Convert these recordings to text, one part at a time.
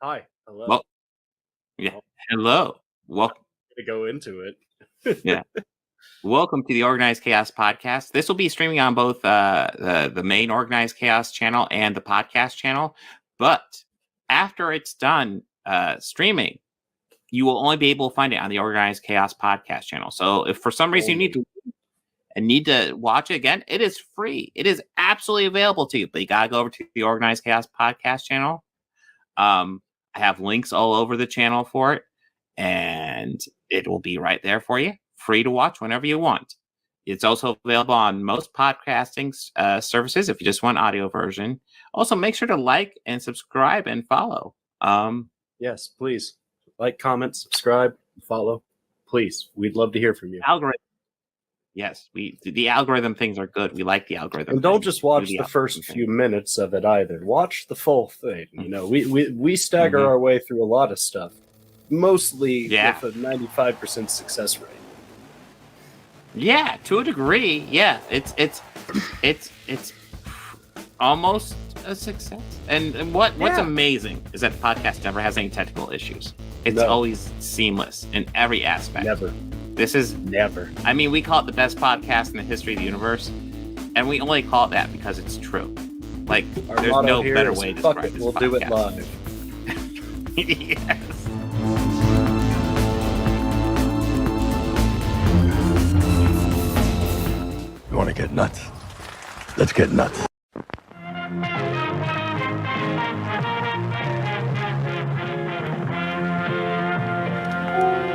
Hi. Hello. Well, yeah. Well, Hello. I'm Welcome. gonna go into it. Yeah. Welcome to the Organized Chaos podcast. This will be streaming on both the main Organized Chaos channel and the podcast channel. But after it's done streaming, you will only be able to find it on the Organized Chaos podcast channel. So if for some reason you need to watch it again, it is free. It is absolutely available to you. But you gotta go over to the Organized Chaos podcast channel. I have links all over the channel for it, and it will be right there for you, free to watch whenever you want. It's also available on most podcasting services if you just want audio version. Also, make sure to like and subscribe and follow. Yes, please. Like, comment, subscribe, follow. Please. We'd love to hear from you. Algorithm. Yes, the algorithm things are good. We like the algorithm. And don't things. just watch Do the first algorithm few things. minutes of it either. Watch the full thing. You know, we stagger our way through a lot of stuff. Mostly with a 95% success rate. Yeah, to a degree. Yeah, it's almost a success. And what's amazing is that the podcast never has any technical issues. It's always seamless in every aspect. Never. This is never. I mean, we call it the best podcast in the history of the universe, and we only call it that because it's true. Like, Our there's motto no here better is, way to fuck describe it, this we'll podcast. do it live. Yes. You want to get nuts? Let's get nuts.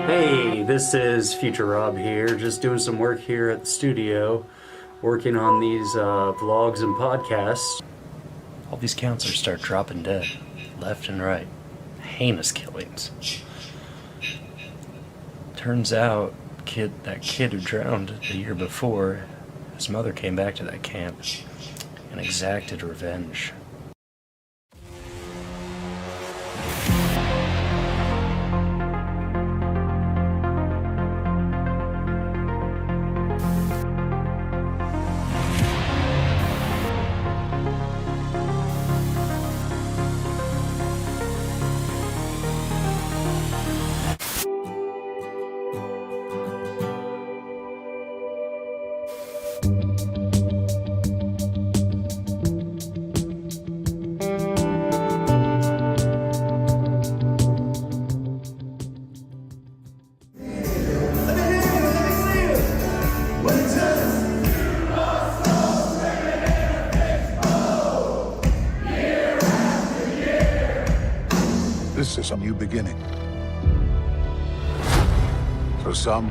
Hey, this is Future Rob here, just doing some work here at the studio, working on these vlogs and podcasts. All these counselors start dropping dead, left and right. Heinous killings. Turns out, that kid who drowned the year before, his mother came back to that camp and exacted revenge. This is a new beginning. For some,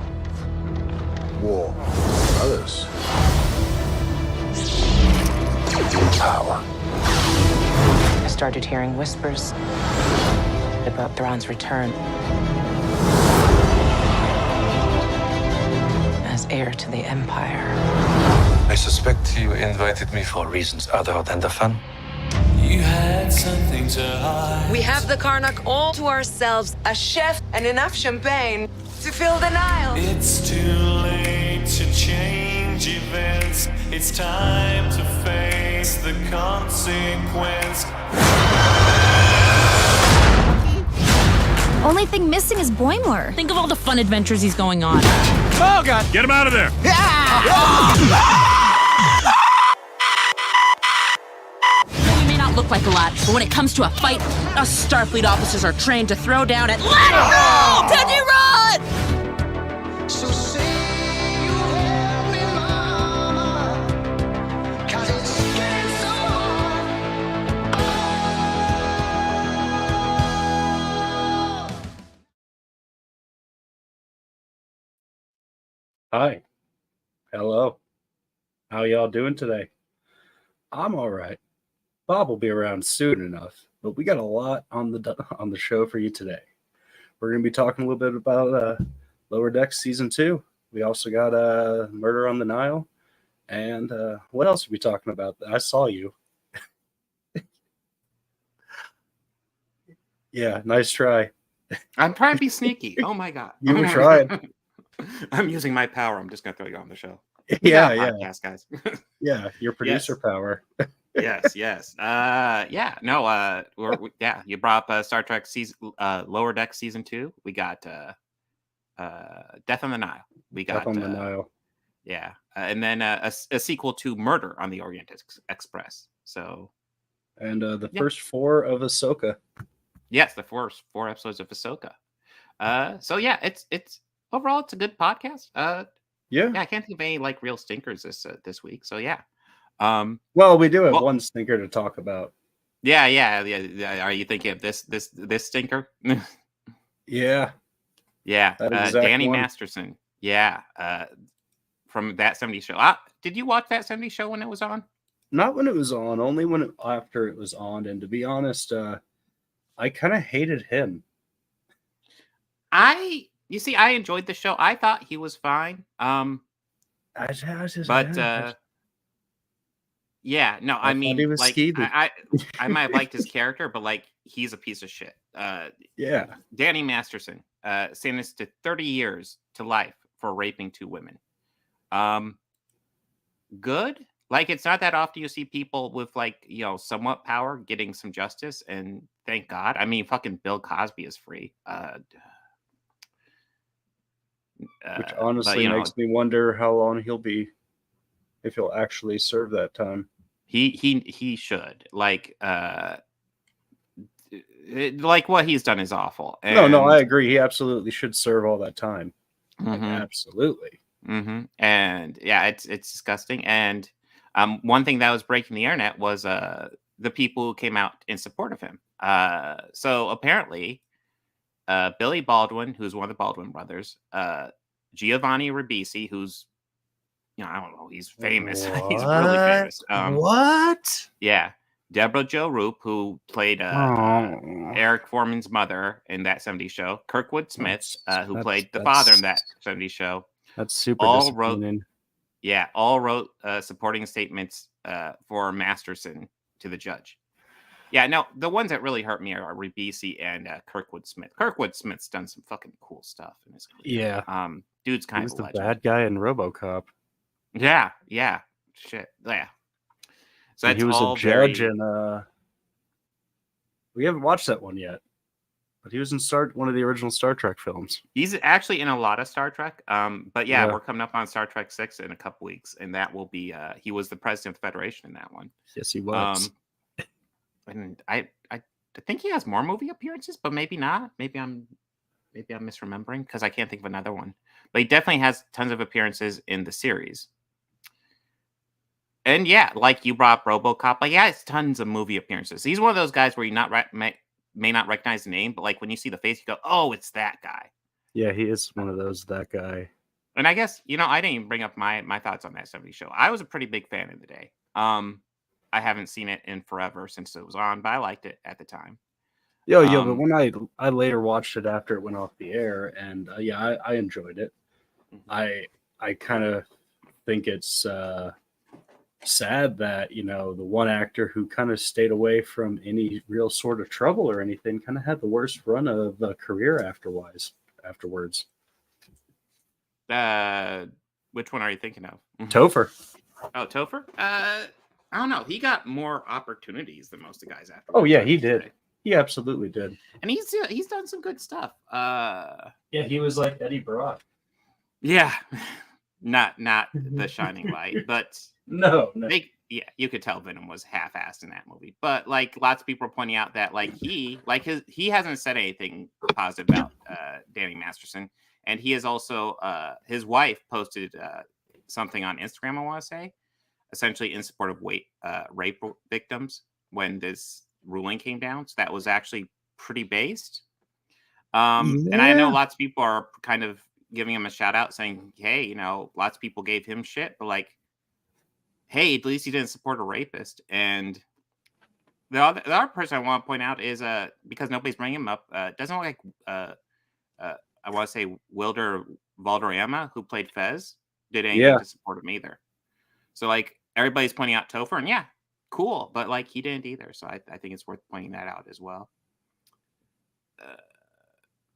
war. For others, power. I started hearing whispers about Thrawn's return as heir to the Empire. I suspect you invited me for reasons other than the fun. You had something to hide. We have the Karnak all to ourselves, a chef and enough champagne to fill the Nile. It's too late to change events. It's time to face the consequence. Only thing missing is Boimler. Think of all the fun adventures he's going on. Oh, God. Get him out of there. We may not look like a lot, but when it comes to a fight, us Starfleet officers are trained to throw down and let it go! Teddy, run! So say you help me, mama, 'cause it's getting so Hi. Hello. How y'all doing today? I'm all right. Bob will be around soon enough, but we got a lot on the show for you today. We're going to be talking a little bit about Lower Decks Season 2. We also got Murder on the Nile. And what else are we talking about? I saw you. Yeah, nice try. I'm trying to be sneaky. Oh, my God. You were trying. I'm using my power. I'm just going to throw you on the show. Yeah. Podcast, guys. Yeah, your producer power. Yes. No. You brought up Star Trek season Lower Deck season 2. We got Death on the Nile. We got Death on the Nile. Yeah, and then a sequel to Murder on the Orient Express. So, and the first 4 of Ahsoka. Yes, the first 4 episodes of Ahsoka. So yeah, it's overall it's a good podcast. Yeah, I can't think of any like real stinkers this week. So yeah. Well, we do have one stinker to talk about. Yeah. Are you thinking of this stinker? Yeah. Danny Masterson. Yeah. From That 70s Show. Did you watch That 70s Show when it was on? Not when it was on, only after it was on. And to be honest, I kind of hated him. I enjoyed the show. I thought he was fine. I mean, like, I might have liked his character, but like, he's a piece of shit. Danny Masterson, sentenced to 30 years to life for raping 2 women. Good. Like, it's not that often you see people with like, somewhat power getting some justice, and thank God. I mean, fucking Bill Cosby is free. Which honestly makes me wonder how long he'll be, if he'll actually serve that time. He should. Like what he's done is awful. And, no, I agree. He absolutely should serve all that time. Mm-hmm. Like, absolutely. Mm-hmm. And yeah, it's disgusting. And one thing that was breaking the internet was the people who came out in support of him. So apparently, Billy Baldwin, who's one of the Baldwin brothers, Giovanni Ribisi, who's, I don't know, he's famous. He's really famous. What? Yeah. Deborah Jo Rupp, who played Eric Foreman's mother in That 70s Show. Kirkwood Smith, who played the father in That 70s Show. That's super disappointing. All wrote supporting statements for Masterson to the judge. Yeah, no, the ones that really hurt me are Ribisi and Kirkwood Smith. Kirkwood Smith's done some fucking cool stuff in his career. Yeah. Dude's kind of a legend. The bad guy in RoboCop. Yeah. Shit. Yeah. So he was a judge in we haven't watched that one yet. But he was in one of the original Star Trek films. He's actually in a lot of Star Trek. But yeah, we're coming up on Star Trek 6 in a couple weeks, and that will be he was the president of the Federation in that one. Yes, he was. And I think he has more movie appearances, but maybe not. Maybe I'm misremembering because I can't think of another one. But he definitely has tons of appearances in the series. And yeah, like you brought up RoboCop, like it's tons of movie appearances. He's one of those guys where you may not recognize the name, but like when you see the face, you go, "Oh, it's that guy." Yeah, he is one of those, that guy. And I guess I didn't even bring up my thoughts on That 70s Show. I was a pretty big fan in the day. I haven't seen it in forever since it was on, but I liked it at the time. But when I later watched it after it went off the air, and I enjoyed it. I kind of think it's sad that the one actor who kind of stayed away from any real sort of trouble or anything kind of had the worst run of a career afterwards. Which one are you thinking of? Topher. Oh, Topher? I don't know. He got more opportunities than most of the guys after. Oh yeah, he did. He absolutely did. And he's done some good stuff. Yeah, he was like Eddie Brock. Yeah, not The Shining Light, but no. You could tell Venom was half-assed in that movie. But like lots of people are pointing out that he hasn't said anything positive about Danny Masterson, and he is also his wife posted something on Instagram, I want to say, essentially in support of rape victims when this ruling came down. So that was actually pretty based. And I know lots of people are kind of giving him a shout out saying, hey, lots of people gave him shit, but like, hey, at least he didn't support a rapist. And the other person I want to point out is because nobody's bringing him up, doesn't look like I want to say Wilder Valderrama, who played Fez, did anything to support him either. So like everybody's pointing out Topher, and cool, but like he didn't either. So I think it's worth pointing that out as well.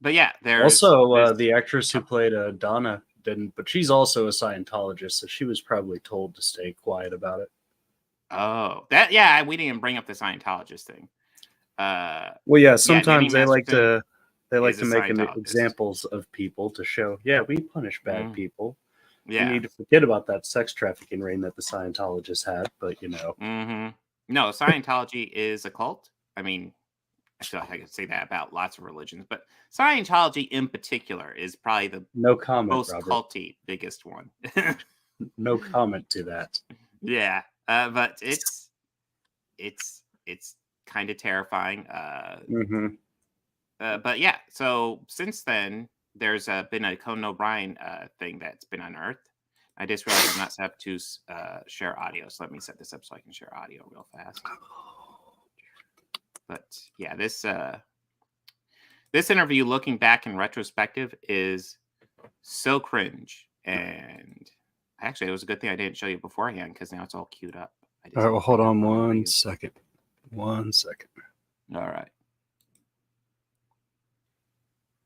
But yeah, there's also the actress who played Donna didn't, but she's also a Scientologist, so she was probably told to stay quiet about it. Oh, that yeah. We didn't bring up the Scientologist thing. Well, yeah. Sometimes Danny they like Masterson to is a make Scientologist. examples of people to show. Yeah, we punish bad people. Yeah. We need to forget about that sex trafficking reign that the Scientologists had, but No, Scientology is a cult. I mean, I feel like I could say that about lots of religions, but Scientology in particular is probably the no comment, most Robert. culty, biggest one. No comment to that. Yeah, but it's kind of terrifying. But yeah, so since then, there's been a Conan O'Brien thing that's been unearthed. I just realized I'm not set up to share audio, so let me set this up so I can share audio real fast. But yeah, this interview, looking back in retrospective, is so cringe. And actually, it was a good thing I didn't show you beforehand because now it's all queued up. All right, well, hold on 1 second. 1 second. All right.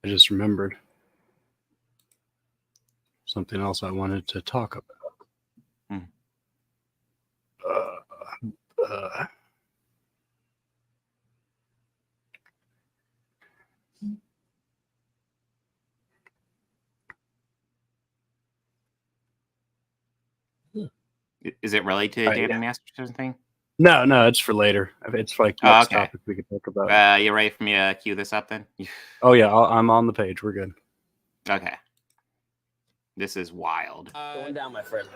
I just remembered something else I wanted to talk about. Is it related to the Danny Masterson thing? No, it's for later. It's like next topic we could talk about. You ready for me to cue this up then? Oh yeah, I'm on the page. We're good. Okay. This is wild. Going down, my friend.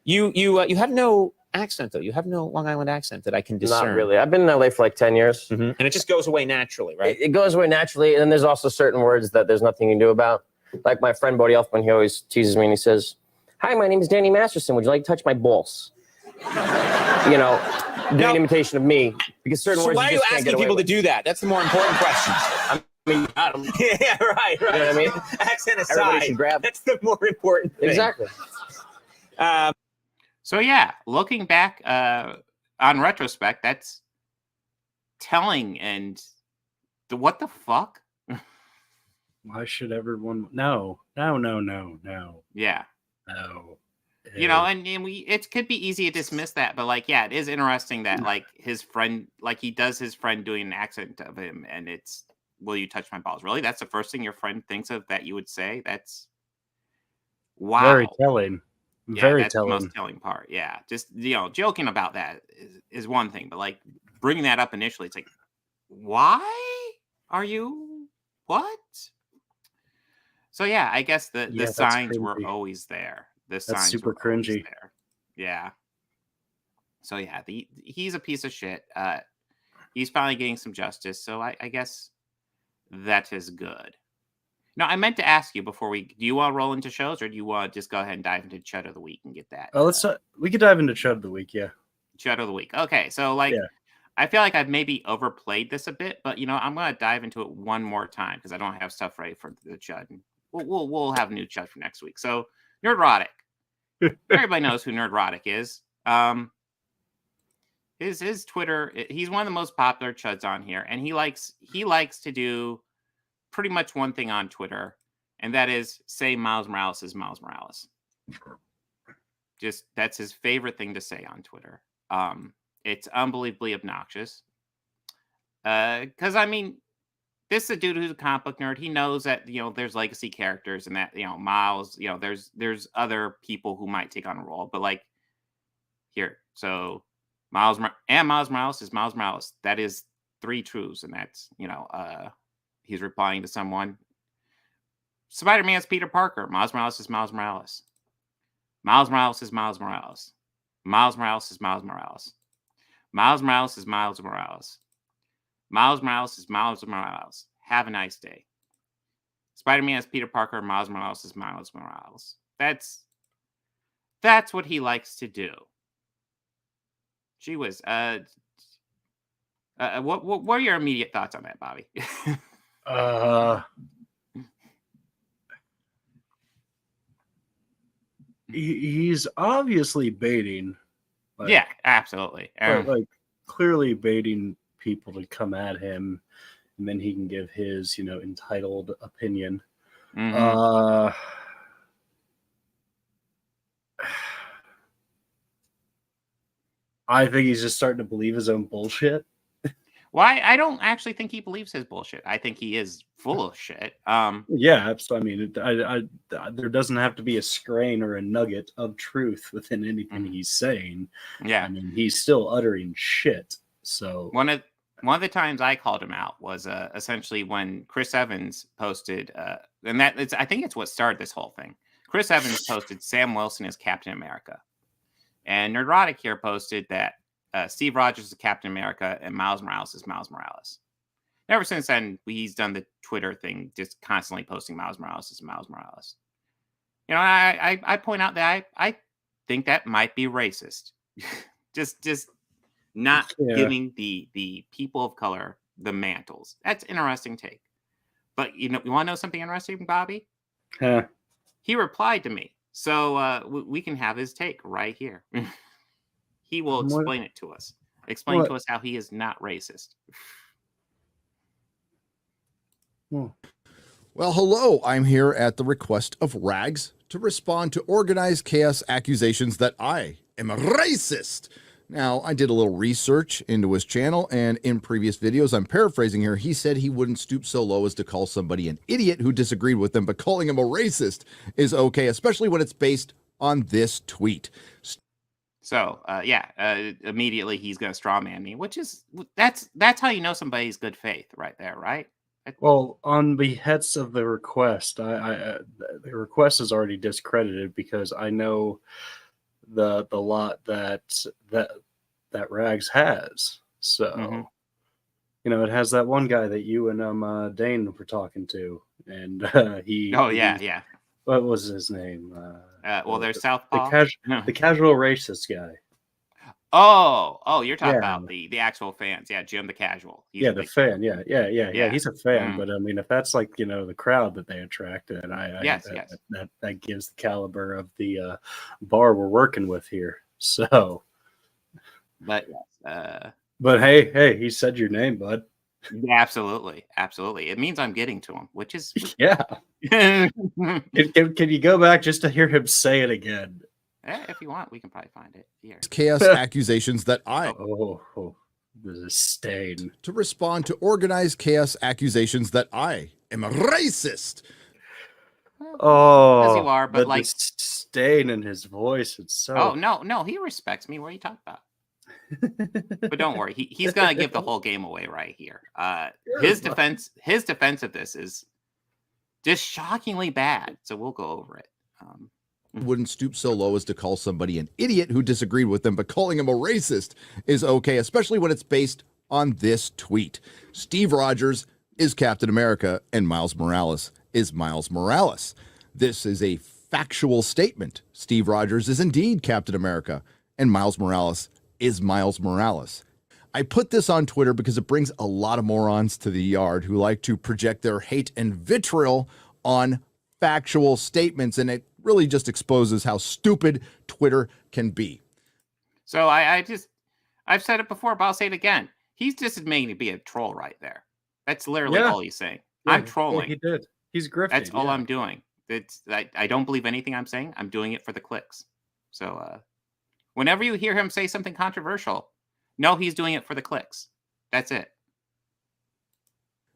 You have no accent though. You have no Long Island accent that I can discern. Not really. I've been in LA for like 10 years. And it just goes away naturally, right? It goes away naturally, and then there's also certain words that there's nothing you can do about. Like my friend Bodie Elfman, he always teases me and he says, "Hi, my name is Danny Masterson. Would you like to touch my balls?" You know, do an imitation of me because certain words. Why are you asking people to do that? That's the more important question. I mean, I don't. Yeah, right. You know what I mean? Accent aside, Everybody should grab. That's the more important thing. Exactly. So yeah, looking back on retrospect, that's telling. And what the fuck? Why should everyone? No. Yeah. No. You know, and it could be easy to dismiss that, but like, yeah, it is interesting that like his friend, like he does his friend doing an accent of him, and it's, "Will you touch my balls?" Really? That's the first thing your friend thinks of that you would say? That's wow. Very telling. Yeah, Very that's telling. the most telling part. Yeah, just joking about that is one thing, but like bringing that up initially, it's like, why are you what? So yeah, I guess the signs were always there. The signs super were always cringy. there. Yeah. So yeah, he's a piece of shit. He's finally getting some justice. So I guess that is good. Now, I meant to ask you before do you want to roll into shows, or do you want to just go ahead and dive into Chud of the Week and get that? Oh, we could dive into Chud of the Week, yeah. Chud of the Week. Okay, so like, I feel like I've maybe overplayed this a bit, but I'm going to dive into it one more time because I don't have stuff ready for the Chud. We'll have new Chud for next week. So, Nerdrotic. Everybody knows who Nerdrotic is. His Twitter, he's one of the most popular Chuds on here, and he likes to do pretty much one thing on Twitter, and that is say Miles Morales is Miles Morales. Just that's his favorite thing to say on Twitter. It's unbelievably obnoxious. Because I mean, this is a dude who's a comic book nerd. He knows that there's legacy characters and that Miles, there's other people who might take on a role, but like here, so Miles Morales is Miles Morales. That is 3 truths, and that's he's replying to someone. Spider-Man's Peter Parker. Miles Morales is Miles Morales. Miles Morales is Miles Morales. Miles Morales is Miles Morales. Miles Morales is Miles Morales. Miles Morales is Miles Morales. Have a nice day. Spider-Man is Peter Parker. Miles Morales is Miles Morales. That's what he likes to do. Gee whiz. What are your immediate thoughts on that, Bobby? He's obviously baiting. Yeah, absolutely. Like clearly baiting people to come at him, and then he can give his, entitled opinion. Mm-hmm. I think he's just starting to believe his own bullshit. Well, I don't actually think he believes his bullshit. I think he is full of shit. Yeah, I mean, there doesn't have to be a strain or a nugget of truth within anything he's saying. Yeah, I mean, he's still uttering shit. So one of the times I called him out was essentially when Chris Evans posted, and I think it's what started this whole thing. Chris Evans posted Sam Wilson as Captain America, and Nerdrotic here posted that Steve Rogers is Captain America and Miles Morales is Miles Morales. Ever since then, he's done the Twitter thing, just constantly posting Miles Morales as Miles Morales. You know, I point out that I think that might be racist. just not giving the people of color the mantles. That's an interesting take. But you want to know something interesting, Bobby? Huh. He replied to me, so we can have his take right here. He will explain it to us. Explain to us how he is not racist. Well, hello. I'm here at the request of Rags to respond to organized chaos accusations that I am a racist. Now, I did a little research into his channel, and in previous videos, I'm paraphrasing here, he said he wouldn't stoop so low as to call somebody an idiot who disagreed with him, but calling him a racist is okay, especially when it's based on this tweet. So, immediately he's going to straw man me, which is, that's how you know somebody's good faith right there, right? Well, on behest of the request, the request is already discredited because I know the lot that Rags has. So, it has that one guy that you and Dane were talking to, and he. Oh yeah. What was his name? There's Southpaw. The casual racist guy. Oh, you're talking about the actual fans. Yeah, Jim the casual. He's the fan. Yeah. He's a fan, but I mean, if that's like the crowd that they attract, then that gives the caliber of the bar we're working with here. So, but hey, he said your name, bud. Yeah, absolutely. It means I'm getting to him, which is yeah. Can you go back just to hear him say it again? If you want, we can probably find it here. Chaos accusations that I there's a stain to respond to organized chaos accusations that I am a racist. As you are, but the stain in his voice. It's so. Oh no, he respects me. What are you talking about? But don't worry, he's gonna give the whole game away right here. His defense of this is just shockingly bad. So we'll go over it. Wouldn't stoop so low as to call somebody an idiot who disagreed with them, but calling him a racist is okay, especially when it's based on this tweet. Steve Rogers is Captain America and Miles Morales is Miles Morales. This is a factual statement. Steve Rogers is indeed Captain America and Miles Morales is Miles Morales. I put this on Twitter because it brings a lot of morons to the yard who like to project their hate and vitriol on factual statements, and it really just exposes how stupid Twitter can be. So I've said it before, but I'll say it again. He's just admitting to be a troll right there. That's literally all he's saying. Yeah, I'm trolling. He did. He's grifting. That's all I'm doing. I don't believe anything I'm saying. I'm doing it for the clicks. So whenever you hear him say something controversial, no, he's doing it for the clicks. That's it.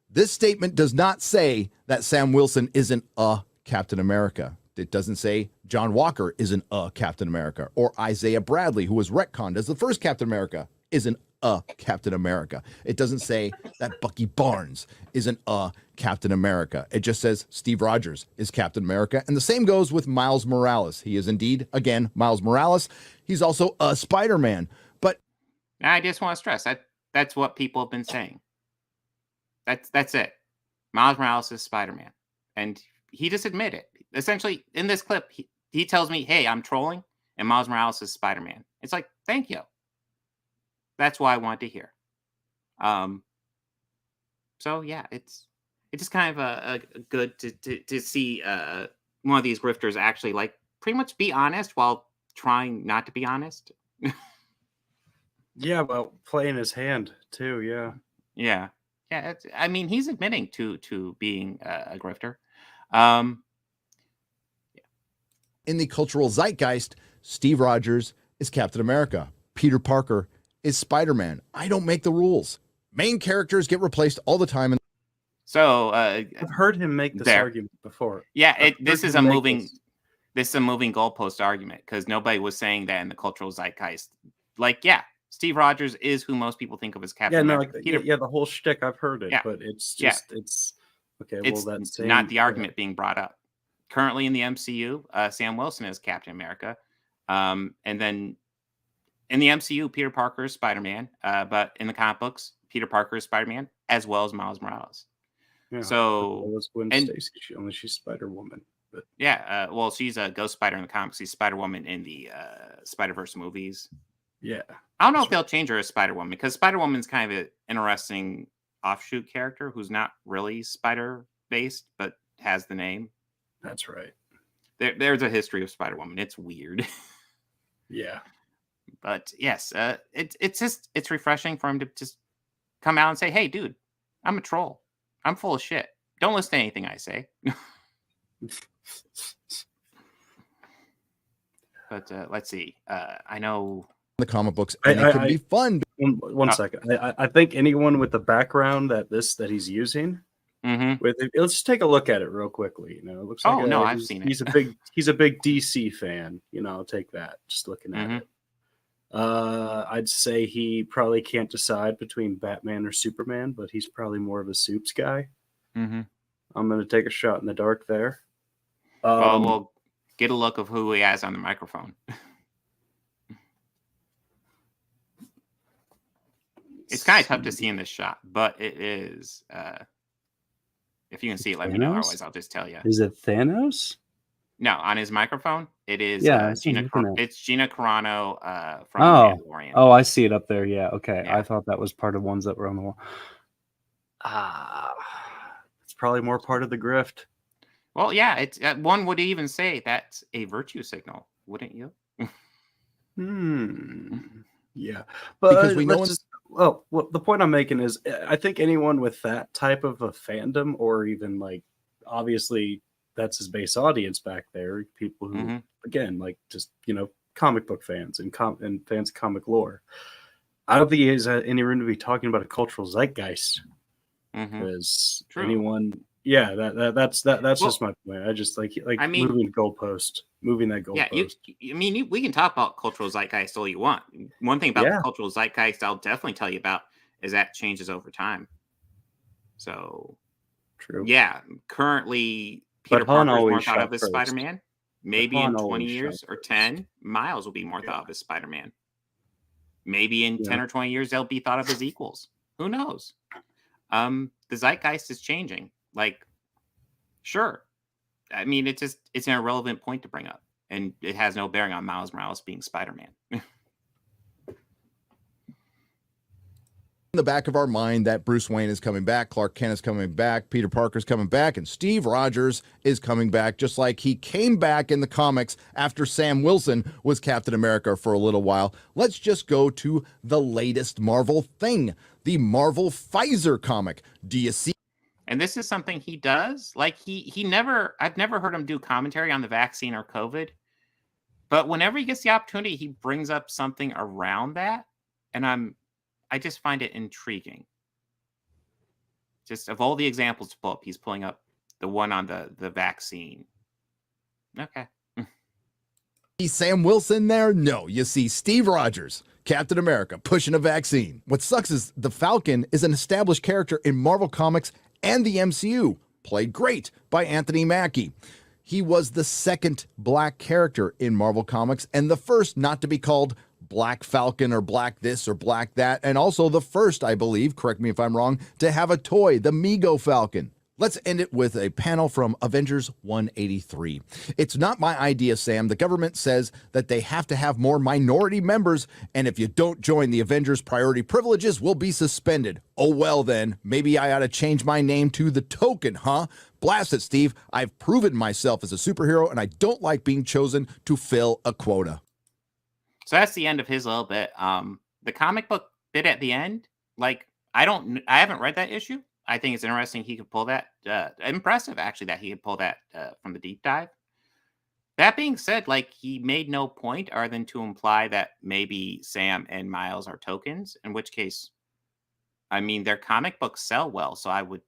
This statement does not say that Sam Wilson isn't a Captain America. It doesn't say John Walker isn't a Captain America, or Isaiah Bradley, who was retconned as the first Captain America, isn't a Captain America. It doesn't say that Bucky Barnes isn't a Captain America. It just says Steve Rogers is Captain America, and the same goes with Miles Morales. He is indeed, again, Miles Morales. He's also a Spider-Man. But I just want to stress that's what people have been saying. That's it. Miles Morales is Spider-Man, and he just admitted it. Essentially, in this clip, he tells me, hey, I'm trolling, and Miles Morales is Spider-Man. It's like, thank you. That's why I wanted to hear. So, yeah, it's just kind of a good to see one of these grifters actually, like, pretty much be honest while trying not to be honest. Yeah, well, playing his hand, too, yeah. Yeah. Yeah, I mean, he's admitting to being a grifter. In the cultural zeitgeist, Steve Rogers is Captain America. Peter Parker is Spider-Man. I don't make the rules. Main characters get replaced all the time. So I've heard him make this argument before. Yeah, this is a moving goalpost argument because nobody was saying that in the cultural zeitgeist. Like, yeah, Steve Rogers is who most people think of as Captain America. The whole shtick. I've heard it, but it's just it's okay. It's not the argument being brought up. Currently in the MCU, Sam Wilson is Captain America, and then in the MCU, Peter Parker is Spider-Man. But in the comic books, Peter Parker is Spider-Man as well as Miles Morales. Yeah, so was Gwen Stacy. She's Spider-Woman. But well, she's a Ghost Spider in the comics. She's Spider-Woman in the Spider-Verse movies. Yeah, I don't know if they'll change her as Spider-Woman because Spider-Woman's kind of an interesting offshoot character who's not really Spider-based but has the name. That's right. There's a history of Spider-Woman. It's weird. Yeah, but yes, it's refreshing for him to just come out and say, "Hey, dude, I'm a troll. I'm full of shit. Don't listen to anything I say." But let's see. I know the comic books, and it can be fun. One second. I think anyone with the background that he's using, let's just take a look at it real quickly. It looks like I've seen it. He's a big DC fan. I'll take that. Just looking at it. I'd say he probably can't decide between Batman or Superman, but he's probably more of a Supes guy. I'm going to take a shot in the dark there. We'll get a look of who he has on the microphone. It's kind of tough to see in this shot, but it is. If you can see it, let me know. Otherwise, I'll just tell you. Is it Thanos? No, on his microphone, it is. Gina Carano from Mandalorian. Oh, I see it up there. Yeah. Okay. Yeah. I thought that was part of ones that were on the wall. It's probably more part of the grift. Well, yeah. It's one would even say that's a virtue signal, wouldn't you? Yeah, but because we know. Well, the point I'm making is, I think anyone with that type of a fandom, or even like, obviously, that's his base audience back there. People who, again, like just comic book fans and fans of comic lore. I don't think he has any room to be talking about a cultural zeitgeist. Because anyone, that's just my point. I just like moving that goalpost. Yeah, we can talk about cultural zeitgeist all you want. One thing about the cultural zeitgeist I'll definitely tell you about is that changes over time. So, true. Yeah, currently Peter Parker is more thought of as Spider-Man. Maybe in 20 years or 10, Miles will be more thought of as Spider-Man. Maybe in 10 or 20 years, they'll be thought of as equals. Who knows? The zeitgeist is changing. Like, sure. I mean, it's an irrelevant point to bring up, and it has no bearing on Miles Morales being Spider-Man. In the back of our mind that Bruce Wayne is coming back, Clark Kent is coming back, Peter Parker's coming back, and Steve Rogers is coming back, just like he came back in the comics after Sam Wilson was Captain America for a little while. Let's just go to the latest Marvel thing, the Marvel Pfizer comic. Do you see? And this is something he does. Like I've never heard him do commentary on the vaccine or COVID, but whenever he gets the opportunity, he brings up something around that. And I just find it intriguing. Just of all the examples to pull up, he's pulling up the one on the vaccine. Okay. See Sam Wilson there? No, you see Steve Rogers, Captain America, pushing a vaccine. What sucks is the Falcon is an established character in Marvel Comics and the MCU, played great by Anthony Mackie. He was the second black character in Marvel Comics and the first not to be called Black Falcon or Black this or Black that, and also the first, I believe, correct me if I'm wrong, to have a toy, the Mego Falcon. Let's end it with a panel from Avengers 183. It's not my idea, Sam. The government says that they have to have more minority members, and if you don't join the Avengers, priority privileges will be suspended. Oh, well then, maybe I ought to change my name to the Token, huh? Blast it, Steve. I've proven myself as a superhero, and I don't like being chosen to fill a quota. So that's the end of his little bit. The comic book bit at the end, like, I haven't read that issue. I think it's interesting he could pull that. Impressive, actually, that he could pull that from the deep dive. That being said, like, he made no point other than to imply that maybe Sam and Miles are tokens, in which case, I mean, their comic books sell well, so I would,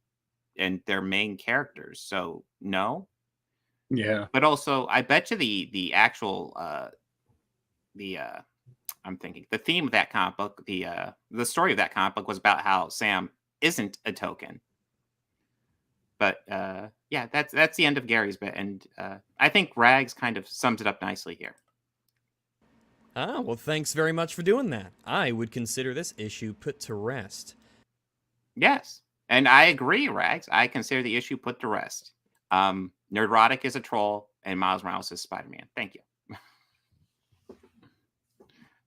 and they're main characters, so no. Yeah. But also, I bet you the actual I'm thinking the theme of that comic book, the story of that comic book was about how Sam isn't a token. But yeah, that's the end of Gary's bit, and I think Rags kind of sums it up nicely here. Ah, well, thanks very much for doing that. I would consider this issue put to rest. Yes, and I agree, Rags. I consider the issue put to rest. Nerdrotic is a troll, and Miles Morales is Spider-Man. Thank you.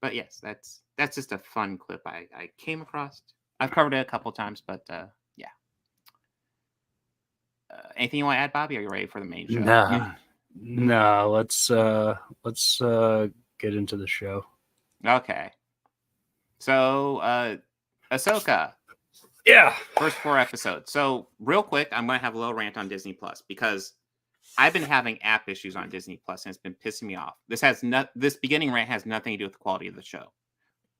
But yes, that's just a fun clip I came across. I've covered it a couple times, but yeah. Anything you want to add, Bobby? Are you ready for the main show? Nah. Let's get into the show. Okay. So, Ahsoka. Yeah. First 4 episodes. So, real quick, I'm going to have a little rant on Disney Plus because I've been having app issues on Disney Plus and it's been pissing me off. This beginning rant has nothing to do with the quality of the show.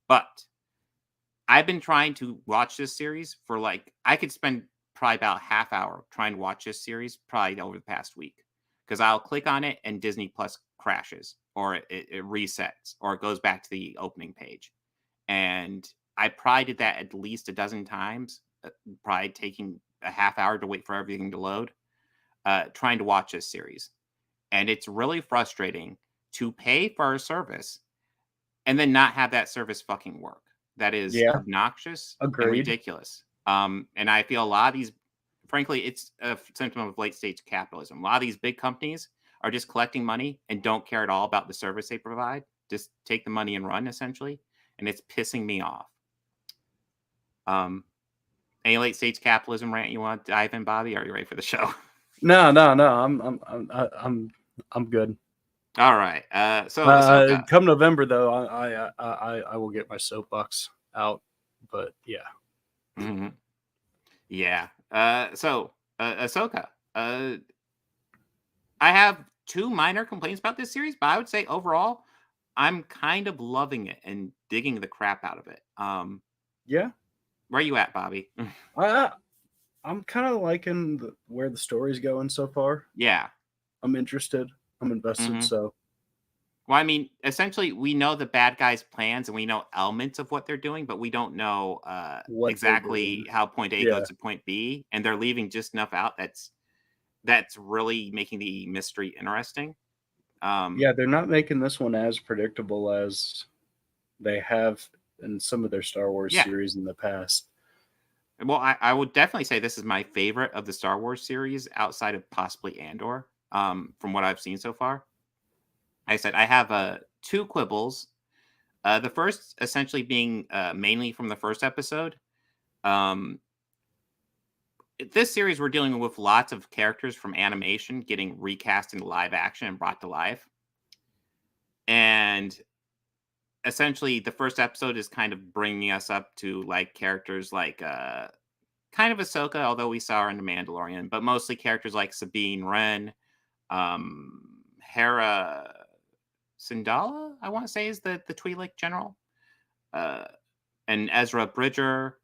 But I've been trying to watch this series for I could spend probably about a half hour trying to watch this series probably over the past week. Because I'll click on it and Disney Plus crashes or it resets or it goes back to the opening page. And I probably did that at least a dozen times, probably taking a half hour to wait for everything to load, trying to watch this series. And it's really frustrating to pay for a service and then not have that service fucking work. That is obnoxious and ridiculous. And I feel a lot of these, frankly, it's a symptom of late stage capitalism. A lot of these big companies are just collecting money and don't care at all about the service they provide. Just take the money and run, essentially. And it's pissing me off. Any late stage capitalism rant you want to dive in, Bobby? Are you ready for the show? No. I'm good. All right. So come November though, I will get my soapbox out. But yeah. Mm-hmm. Yeah. So Ahsoka. I have 2 minor complaints about this series, but I would say overall, I'm kind of loving it and digging the crap out of it. Yeah. Where are you at, Bobby? I'm kind of liking where the story's going so far. Yeah. I'm interested. I'm invested. Mhm. So. Well, I mean, essentially, we know the bad guys' plans and we know elements of what they're doing, but we don't know exactly how point A goes to point B, and they're leaving just enough out that's really making the mystery interesting. Yeah, they're not making this one as predictable as they have in some of their Star Wars series in the past. Well, I would definitely say this is my favorite of the Star Wars series outside of possibly Andor, from what I've seen so far. I said I have 2 quibbles. The first essentially being mainly from the first episode. This series, we're dealing with lots of characters from animation getting recast into live action and brought to life. And essentially, the first episode is kind of bringing us up to characters like kind of Ahsoka, although we saw her in The Mandalorian, but mostly characters like Sabine Wren, Hera Syndulla, I want to say is the Twi'lek general, and Ezra Bridger,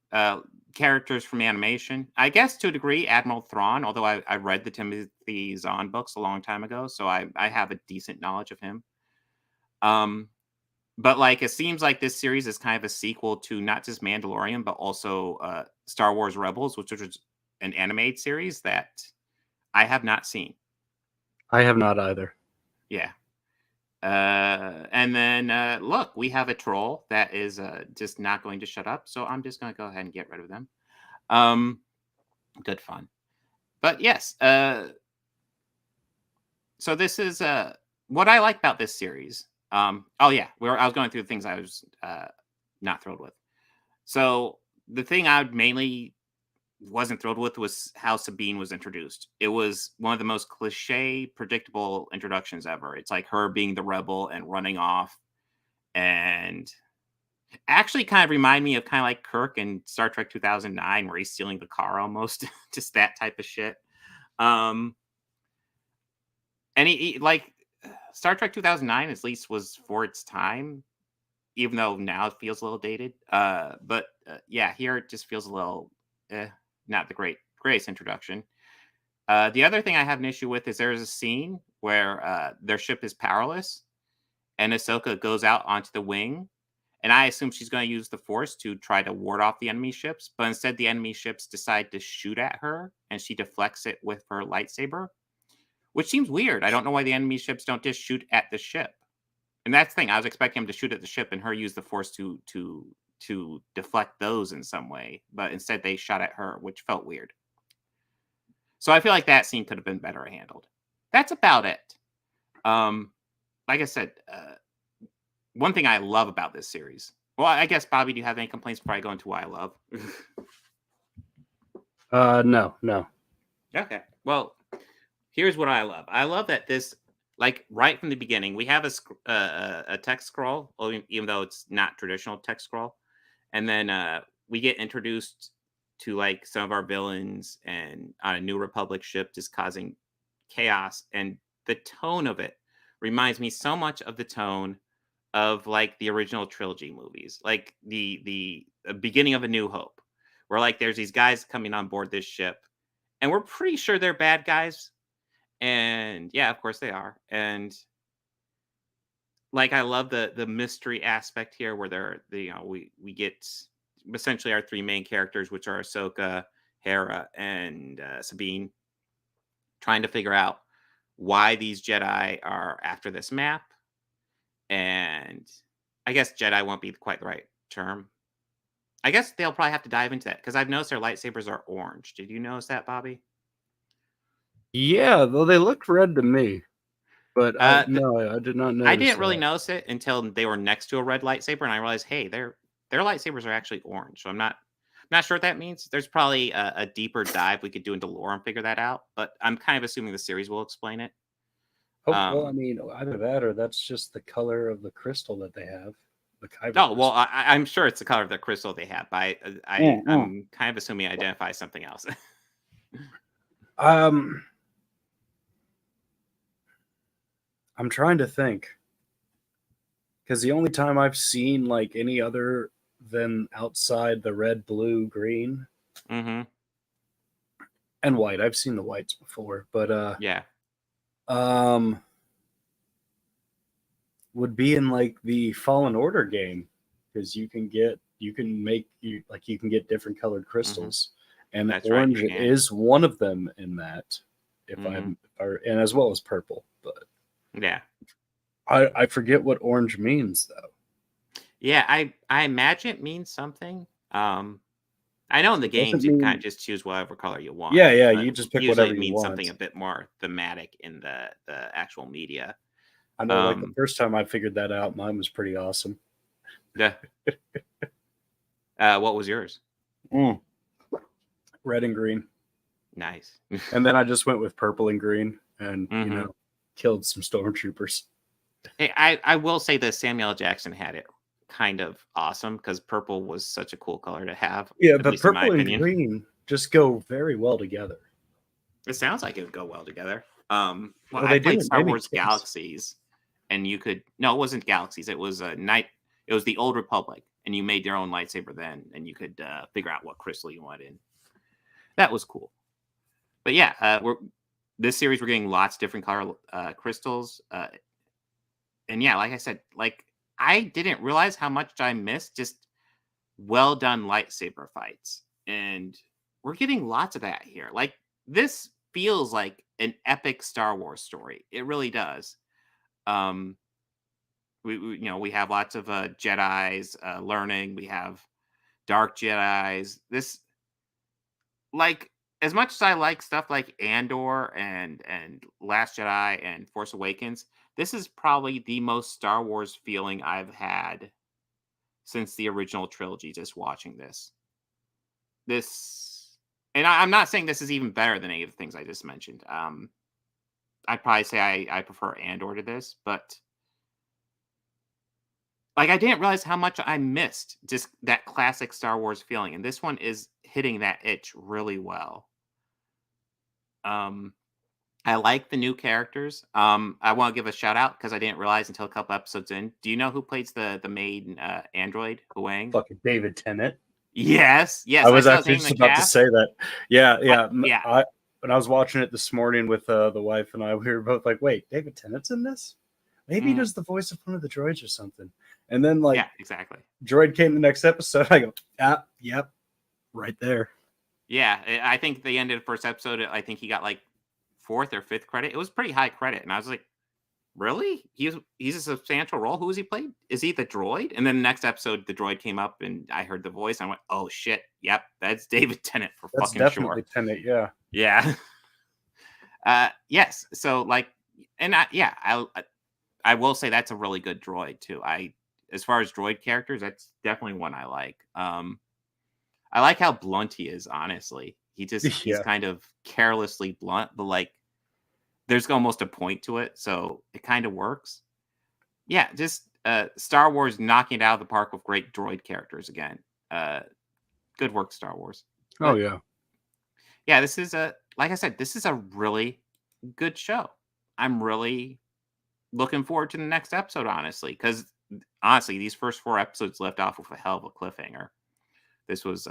characters from animation. I guess to a degree, Admiral Thrawn, although I read the Timothy Zahn books a long time ago, so I have a decent knowledge of him. But it seems like this series is kind of a sequel to not just Mandalorian, but also Star Wars Rebels, which was an animated series that I have not seen. I have not either. Yeah. And then, look, we have a troll that is just not going to shut up. So I'm just going to go ahead and get rid of them. Good fun. But yes. So this is what I like about this series. I was going through the things I was not thrilled with. So the thing I mainly wasn't thrilled with was how Sabine was introduced. It was one of the most cliche, predictable introductions ever. It's like her being the rebel and running off, and actually kind of remind me of kind of like Kirk in Star Trek 2009, where he's stealing the car almost, just that type of shit. And he Star Trek 2009 at least was for its time, even though now it feels a little dated. But yeah, here it just feels a little not the greatest introduction. The other thing I have an issue with is there's a scene where their ship is powerless, and Ahsoka goes out onto the wing, and I assume she's going to use the Force to try to ward off the enemy ships, but instead the enemy ships decide to shoot at her, and she deflects it with her lightsaber, which seems weird. I don't know why the enemy ships don't just shoot at the ship. And that's the thing. I was expecting him to shoot at the ship and her use the Force to deflect those in some way, but instead they shot at her, which felt weird. So I feel like that scene could have been better handled. That's about it. Like I said, one thing I love about this series. Well, I guess, Bobby, do you have any complaints before I go into what I love? No. Okay. Well, here's what I love. I love that this, like, right from the beginning, we have a text scroll, even though it's not traditional text scroll. And then we get introduced to, like, some of our villains and on a New Republic ship just causing chaos. And the tone of it reminds me so much of the tone of, like, the original trilogy movies, like the beginning of A New Hope, where, like, there's these guys coming on board this ship, and we're pretty sure they're bad guys. And yeah, of course they are. And like, I love the mystery aspect here, where we get essentially our three main characters, which are Ahsoka, Hera, and Sabine, trying to figure out why these Jedi are after this map. And I guess Jedi won't be quite the right term. I guess they'll probably have to dive into that, because I've noticed their lightsabers are orange. Did you notice that, Bobby? Yeah, though they looked red to me. But no, I did not notice. I didn't really notice it until they were next to a red lightsaber, and I realized, hey, their lightsabers are actually orange. So I'm not sure what that means. There's probably a deeper dive we could do into lore and figure that out. But I'm kind of assuming the series will explain it. Oh, well, I mean, either that or that's just the color of the crystal that they have. The Kyber Oh, well, I'm sure it's the color of the crystal they have. But I'm kind of assuming it identifies something else. I'm trying to think, because the only time I've seen, like, any other than outside the red, blue, green, and white. I've seen the whites before, but yeah, would be in, like, the Fallen Order game, because you can get different colored crystals, and That's orange right, is one of them in that. And as well as purple, but. Yeah. I forget what orange means, though. Yeah, I imagine it means something. I know in the games you kind of just choose whatever color you want. Yeah, you just pick whatever you means want. something a bit more thematic in the actual media. I know, like, the first time I figured that out, mine was pretty awesome. Yeah. What was yours? Red and green. Nice. And then I just went with purple and green, and killed some stormtroopers. Hey, I will say that Samuel L. Jackson had it kind of awesome, because purple was such a cool color to have. Yeah, but purple and green just go very well together. It sounds like it would go well together. Well, I played Star Wars Galaxies, and you could it wasn't Galaxies. It was It was the Old Republic, and you made your own lightsaber then, and you could figure out what crystal you wanted. That was cool. But yeah, this series we're getting lots of different color crystals, and yeah, like I said, like, I didn't realize how much I missed just well done lightsaber fights, and we're getting lots of that here. Like, this feels like an epic Star Wars story. It really does. We have lots of Jedis learning. We have dark Jedis. This, like, as much as I like stuff like Andor and Last Jedi and Force Awakens, this is probably the most Star Wars feeling I've had since the original trilogy, just watching this. And I'm not saying this is even better than any of the things I just mentioned. I'd probably say I prefer Andor to this, but, like, I didn't realize how much I missed just that classic Star Wars feeling, and this one is hitting that itch really well. I like the new characters. I want to give a shout out because I didn't realize until a couple episodes in. Do you know who plays the main android Huang? Fucking David Tennant. Yes, I was saw his actually name in just the about to cast. say that. Yeah. Yeah. When I was watching it this morning with the wife and I, we were both like, "Wait, David Tennant's in this? Maybe he does the voice of one of the droids or something." And then yeah, exactly. Droid came the next episode. I go, yep, right there. Yeah, I think they ended the first episode. I think he got like 4th or 5th credit. It was pretty high credit, and I was like, really? He's a substantial role. Who is he played? Is he the droid? And then the next episode, the droid came up, and I heard the voice. And I went, oh shit, yep, that's David Tennant for That's fucking definitely sure. Tennant, yeah. Yeah. Yes. So like, and I will say that's a really good droid too. As far as droid characters, that's definitely one I like. I like how blunt he is, honestly. He's kind of carelessly blunt, but like there's almost a point to it, so it kind of works. Yeah, just Star Wars knocking it out of the park with great droid characters again. Good work, Star Wars. Oh yeah. Yeah, this is like I said, this is a really good show. I'm really looking forward to the next episode, honestly, because honestly, these first 4 episodes left off with a hell of a cliffhanger. This was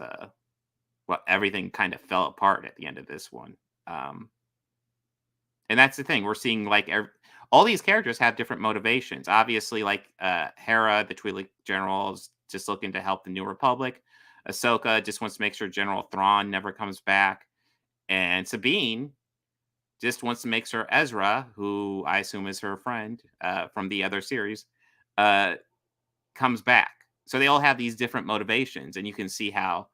everything kind of fell apart at the end of this one. And that's the thing. We're seeing like all these characters have different motivations. Obviously, like Hera, the Twi'lek general, is just looking to help the New Republic. Ahsoka just wants to make sure General Thrawn never comes back. And Sabine just wants to make sure Ezra, who I assume is her friend from the other series, comes back. So they all have these different motivations, and you can see how,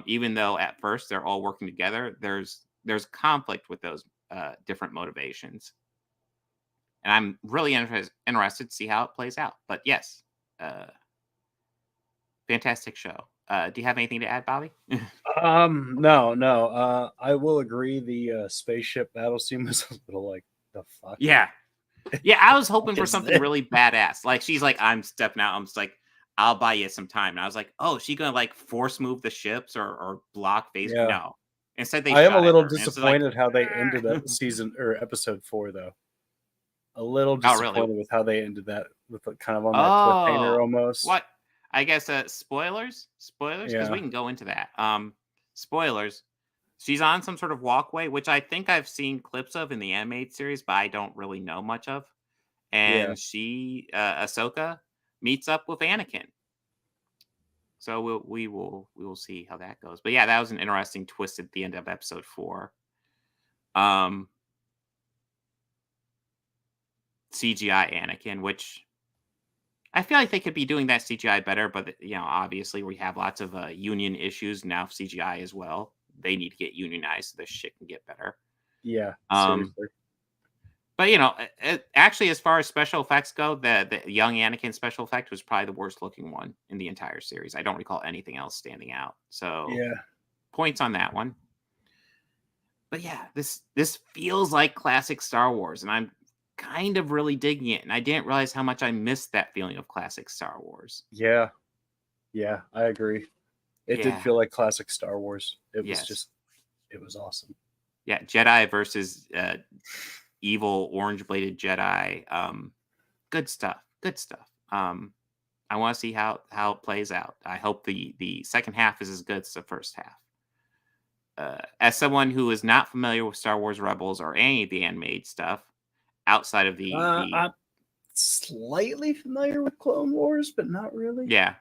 even though at first they're all working together, there's conflict with those different motivations. And I'm really interested to see how it plays out. But yes, fantastic show. Do you have anything to add, Bobby? No. I will agree. The spaceship battle scene was a little like the fuck. Yeah, I was hoping for Is something it? really badass. Like she's like, I'm stepping out. I'm just like, I'll buy you some time. And I was like, oh, is she gonna like force move the ships or block phase? Yeah. No. Instead, they. I am shot a at little her, and it's just disappointed how they ended that season or episode 4, though. A little disappointed with how they ended that, with kind of on that cliffhanger almost. What? I guess spoilers because Yeah. we can go into that. Spoilers. She's on some sort of walkway, which I think I've seen clips of in the animated series, but I don't really know much of. And she, Ahsoka, meets up with Anakin. So we will see how that goes. But yeah, that was an interesting twist at the end of episode 4. CGI Anakin, which I feel like they could be doing that CGI better, but obviously we have lots of union issues now, CGI as well. They need to get unionized so this shit can get better. Yeah, seriously. But actually, as far as special effects go, the young Anakin special effect was probably the worst looking one in the entire series. I don't recall anything else standing out. So points on that one. But yeah, this feels like classic Star Wars, and I'm kind of really digging it. And I didn't realize how much I missed that feeling of classic Star Wars. Yeah, I agree. It did feel like classic Star Wars. It was it was awesome. Yeah, Jedi versus evil orange-bladed Jedi. Good stuff. I want to see how it plays out. I hope the second half is as good as the first half. As someone who is not familiar with Star Wars Rebels or any of the animated stuff, outside of I'm slightly familiar with Clone Wars, but not really. Yeah.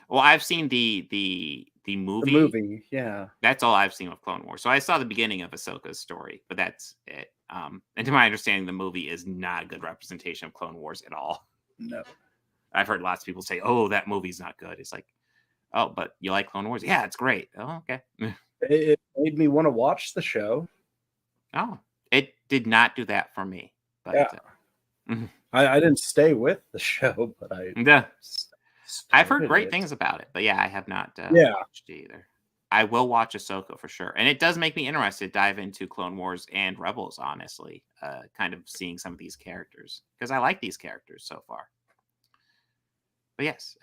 Well, I've seen the movie. The movie, yeah. That's all I've seen of Clone Wars. So I saw the beginning of Ahsoka's story, but that's it. And to my understanding, the movie is not a good representation of Clone Wars at all. No. I've heard lots of people say, "Oh, that movie's not good." It's like, "Oh, but you like Clone Wars?" Yeah, it's great. Oh, okay. It made me want to watch the show. Oh, it did not do that for me. But I didn't stay with the show, but I've heard great things about it. But yeah, I have not watched it either. I will watch Ahsoka for sure. And it does make me interested to dive into Clone Wars and Rebels, honestly. Kind of seeing some of these characters. Because I like these characters so far. But yes,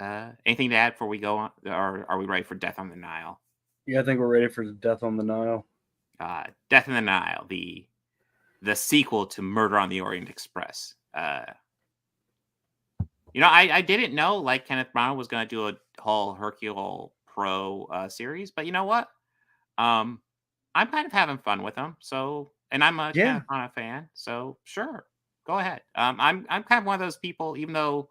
anything to add before we go on? Or are we ready for Death on the Nile? Yeah, I think we're ready for Death on the Nile. Death on the Nile, the the sequel to Murder on the Orient Express. I didn't know like Kenneth Branagh was going to do a whole Hercule Poirot series, but you know what? I'm kind of having fun with him. So, and I'm a Kenneth Branagh fan, so sure, go ahead. I'm kind of one of those people, even though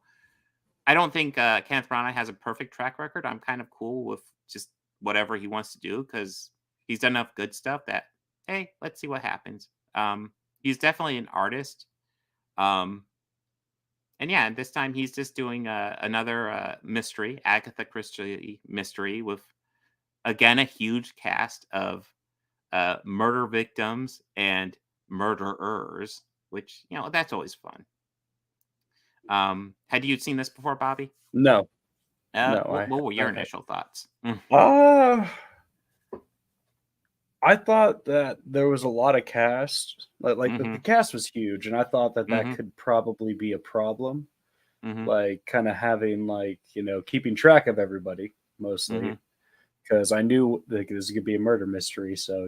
I don't think Kenneth Branagh has a perfect track record. I'm kind of cool with just whatever he wants to do because he's done enough good stuff that, hey, let's see what happens. He's definitely an artist. And yeah, this time he's just doing another mystery, Agatha Christie mystery with, again, a huge cast of murder victims and murderers, which, that's always fun. Had you seen this before, Bobby? No. What were your initial thoughts? I thought that there was a lot of cast. The cast was huge, and I thought that could probably be a problem. Like, kind of having, keeping track of everybody, mostly. Because I knew that this was going to be a murder mystery, so,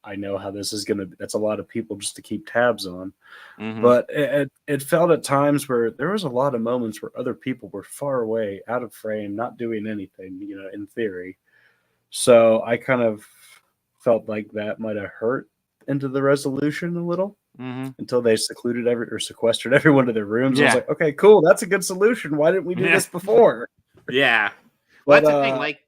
I know how this is going to be. That's a lot of people just to keep tabs on. But it felt at times where there was a lot of moments where other people were far away, out of frame, not doing anything, in theory. So I kind of felt like that might have hurt into the resolution a little until they sequestered everyone to their rooms. I was like, okay, cool. That's a good solution. Why didn't we do this before? Yeah. Well, that's the thing. Like,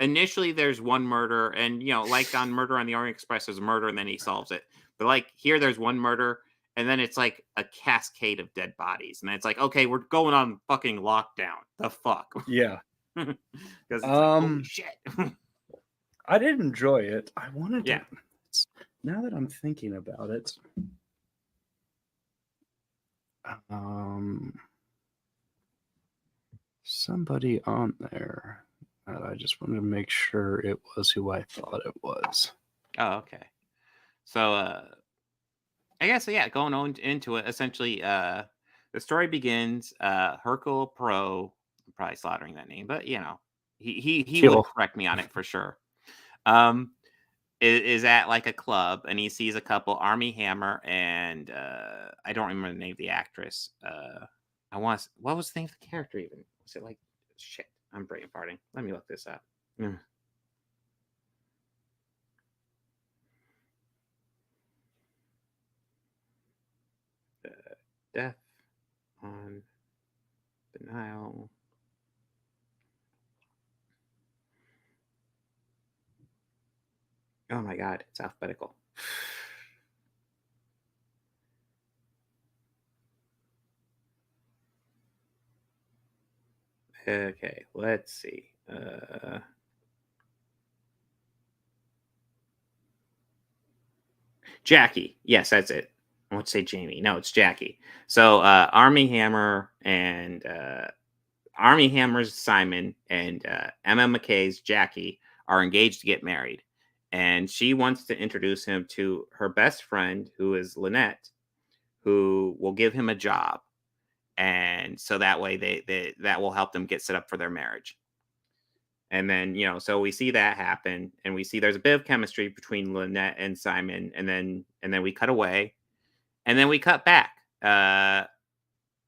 initially there's one murder and, like on Murder on the Orient Express, there's a murder and then he solves it. But like here, there's one murder and then it's like a cascade of dead bodies. And it's like, okay, we're going on fucking lockdown. The fuck? Yeah. Because it's like, holy shit. I did enjoy it. I wanted to. Now that I'm thinking about it, somebody on there that I just wanted to make sure it was who I thought it was. Oh, okay. So, I guess going on into it, essentially, the story begins. Hercule Poirot, I'm probably slaughtering that name, but he would correct me on it for sure. Is at like a club and he sees a couple, Armie Hammer and I don't remember the name of the actress. What was the name of the character even? Was it like shit? I'm brain farting. Let me look this up. Death on the Nile. Oh my god, it's alphabetical. Okay, let's see. Jackie. Yes, that's it. I want to say Jamie. No, it's Jackie. So Armie Hammer and Armie Hammer's Simon and Emma McKay's Jackie are engaged to get married. And she wants to introduce him to her best friend, who is Lynette, who will give him a job. And so that way that will help them get set up for their marriage. And then, so we see that happen and we see there's a bit of chemistry between Lynette and Simon. And then we cut away and then we cut back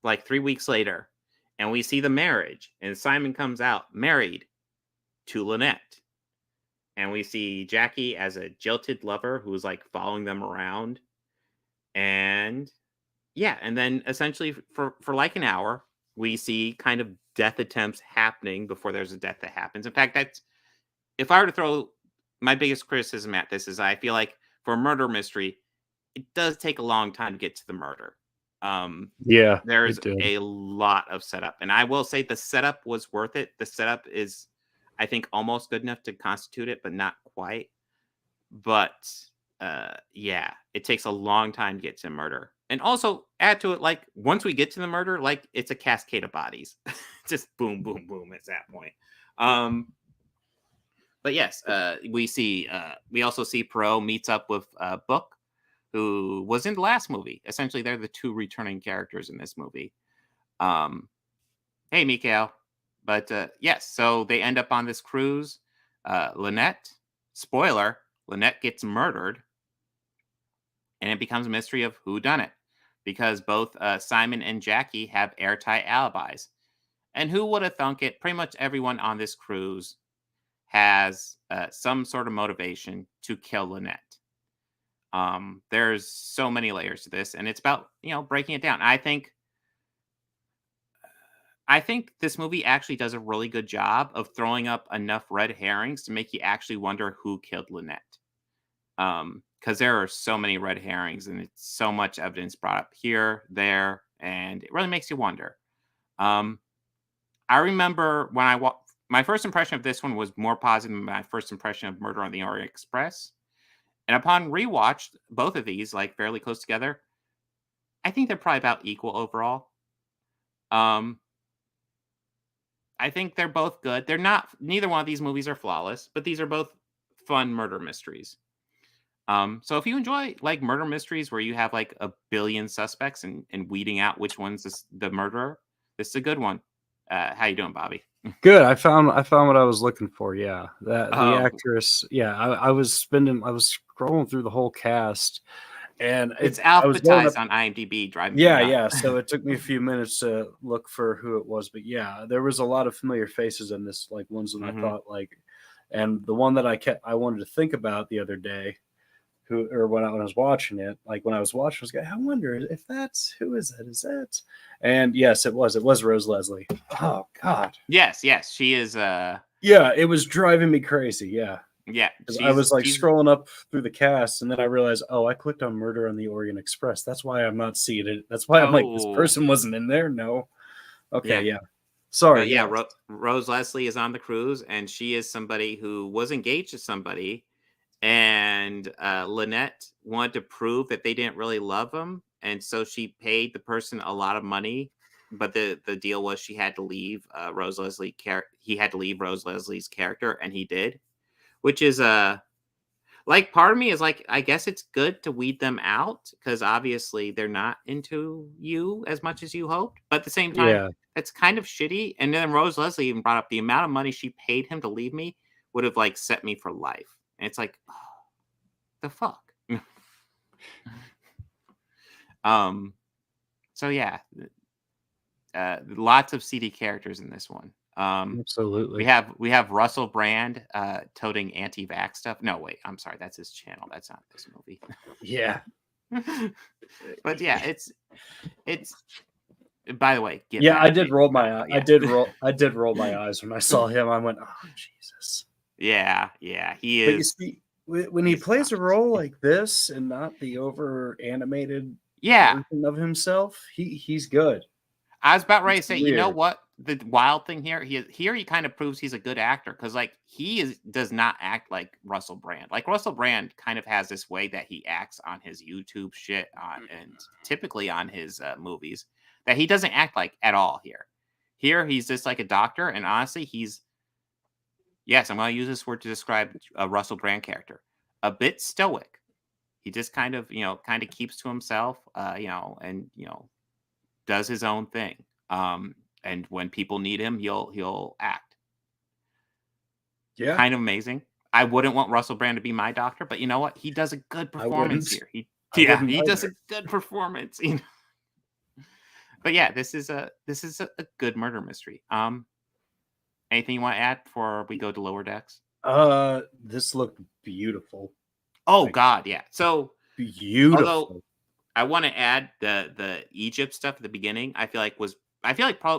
like 3 weeks later and we see the marriage and Simon comes out married to Lynette. And we see Jackie as a jilted lover who's like following them around. And and then essentially for like an hour, we see kind of death attempts happening before there's a death that happens. In fact, if I were to throw my biggest criticism at this is I feel like for a murder mystery, it does take a long time to get to the murder. There's a lot of setup. And I will say the setup was worth it. The setup is, I think, almost good enough to constitute it, but not quite. But it takes a long time to get to murder. And also add to it, like, once we get to the murder, like, it's a cascade of bodies. Just boom, boom, boom at that point. But yes, we also see Poirot meets up with Book, who was in the last movie. Essentially, they're the two returning characters in this movie. Hey, Mikhail. But yes, so they end up on this cruise. Lynette, spoiler, Lynette gets murdered. and it becomes a mystery of who done it, because both Simon and Jackie have airtight alibis. And who would have thunk it? Pretty much everyone on this cruise has some sort of motivation to kill Lynette. There's so many layers to this, and it's about, breaking it down. I think this movie actually does a really good job of throwing up enough red herrings to make you actually wonder who killed Lynette. Because there are so many red herrings, and it's so much evidence brought up here, there, and it really makes you wonder. I remember when my first impression of this one was more positive than my first impression of Murder on the Orient Express. And upon rewatch, both of these, like, fairly close together, I think they're probably about equal overall. I think they're both good. Neither one of these movies are flawless, but these are both fun murder mysteries. So if you enjoy, like, murder mysteries where you have, like, a billion suspects and weeding out which one's the murderer, this is a good one. How you doing, Bobby? Good. I found what I was looking for. Yeah, the actress. Yeah, I was scrolling through the whole cast, and it's I was going alphabetized on IMDb. Driving. Yeah. So it took me a few minutes to look for who it was, but yeah, there was a lot of familiar faces in this, like ones that I thought like, and the one that I wanted to think about the other day, when I was watching it, I was like, I wonder if who is that? Is that? And yes, it was Rose Leslie. Oh God. Yes, she is. Yeah, it was driving me crazy. Yeah. Yeah, I was scrolling up through the cast, and then I realized, I clicked on Murder on the Orient Express. That's why I'm not seeing it. That's why I'm like, this person wasn't in there. No. Okay. Yeah. Sorry. Rose Leslie is on the cruise, and she is somebody who was engaged to somebody. And Lynette wanted to prove that they didn't really love him. And so she paid the person a lot of money. But the deal was she had to leave Rose Leslie. He had to leave Rose Leslie's character, and he did. Which is like, part of me is like, I guess it's good to weed them out, because obviously they're not into you as much as you hoped. But at the same time, it's kind of shitty. And then Rose Leslie even brought up the amount of money she paid him to leave me would have, like, set me for life. And it's like, the fuck. So yeah, lots of seedy characters in this one. Absolutely. We have Russell Brand toting anti-vax stuff. No, wait, I'm sorry, that's his channel. That's not this movie. Yeah. But yeah, it's. By the way, I did roll my eye. I did roll my eyes when I saw him. I went, oh Jesus. Yeah, he is. But you see, when he plays a role like this and not the over animated version of himself, he's good. I was about ready to say, you know what? The wild thing here, he kind of proves he's a good actor, because, like, does not act like Russell Brand. Like, Russell Brand kind of has this way that he acts on his YouTube shit and typically on his movies, that he doesn't act like at all here. Here, he's just like a doctor, and honestly, yes, I'm going to use this word to describe a Russell Brand character, a bit stoic. He just kind of keeps to himself, and does his own thing. And when people need him, he'll act. Yeah. Kind of amazing. I wouldn't want Russell Brand to be my doctor, but you know what? He does a good performance here. He does a good performance. But yeah, this is a good murder mystery. Anything you want to add before we go to Lower Decks? This looked beautiful. Oh God, yeah. So beautiful. Although I want to add the Egypt stuff at the beginning. I feel like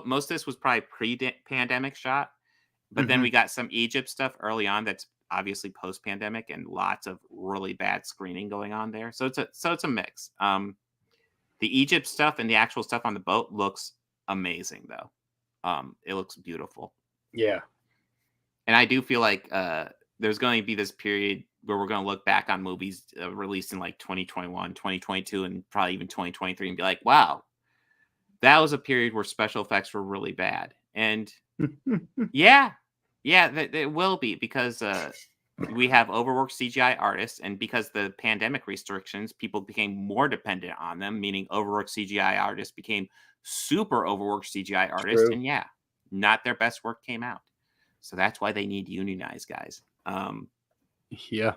most of this was probably pre-pandemic shot, but then we got some Egypt stuff early on that's obviously post-pandemic, and lots of really bad screening going on there. So it's a mix. The Egypt stuff and the actual stuff on the boat looks amazing, though. It looks beautiful. Yeah, and I do feel like there's going to be this period where we're going to look back on movies released in like 2021, 2022, and probably even 2023 and be like, wow, that was a period where special effects were really bad. And it will be, because we have overworked CGI artists, and because the pandemic restrictions, people became more dependent on them, meaning overworked CGI artists became super overworked CGI artists. True. And not their best work came out. So that's why they need unionized guys. Yeah.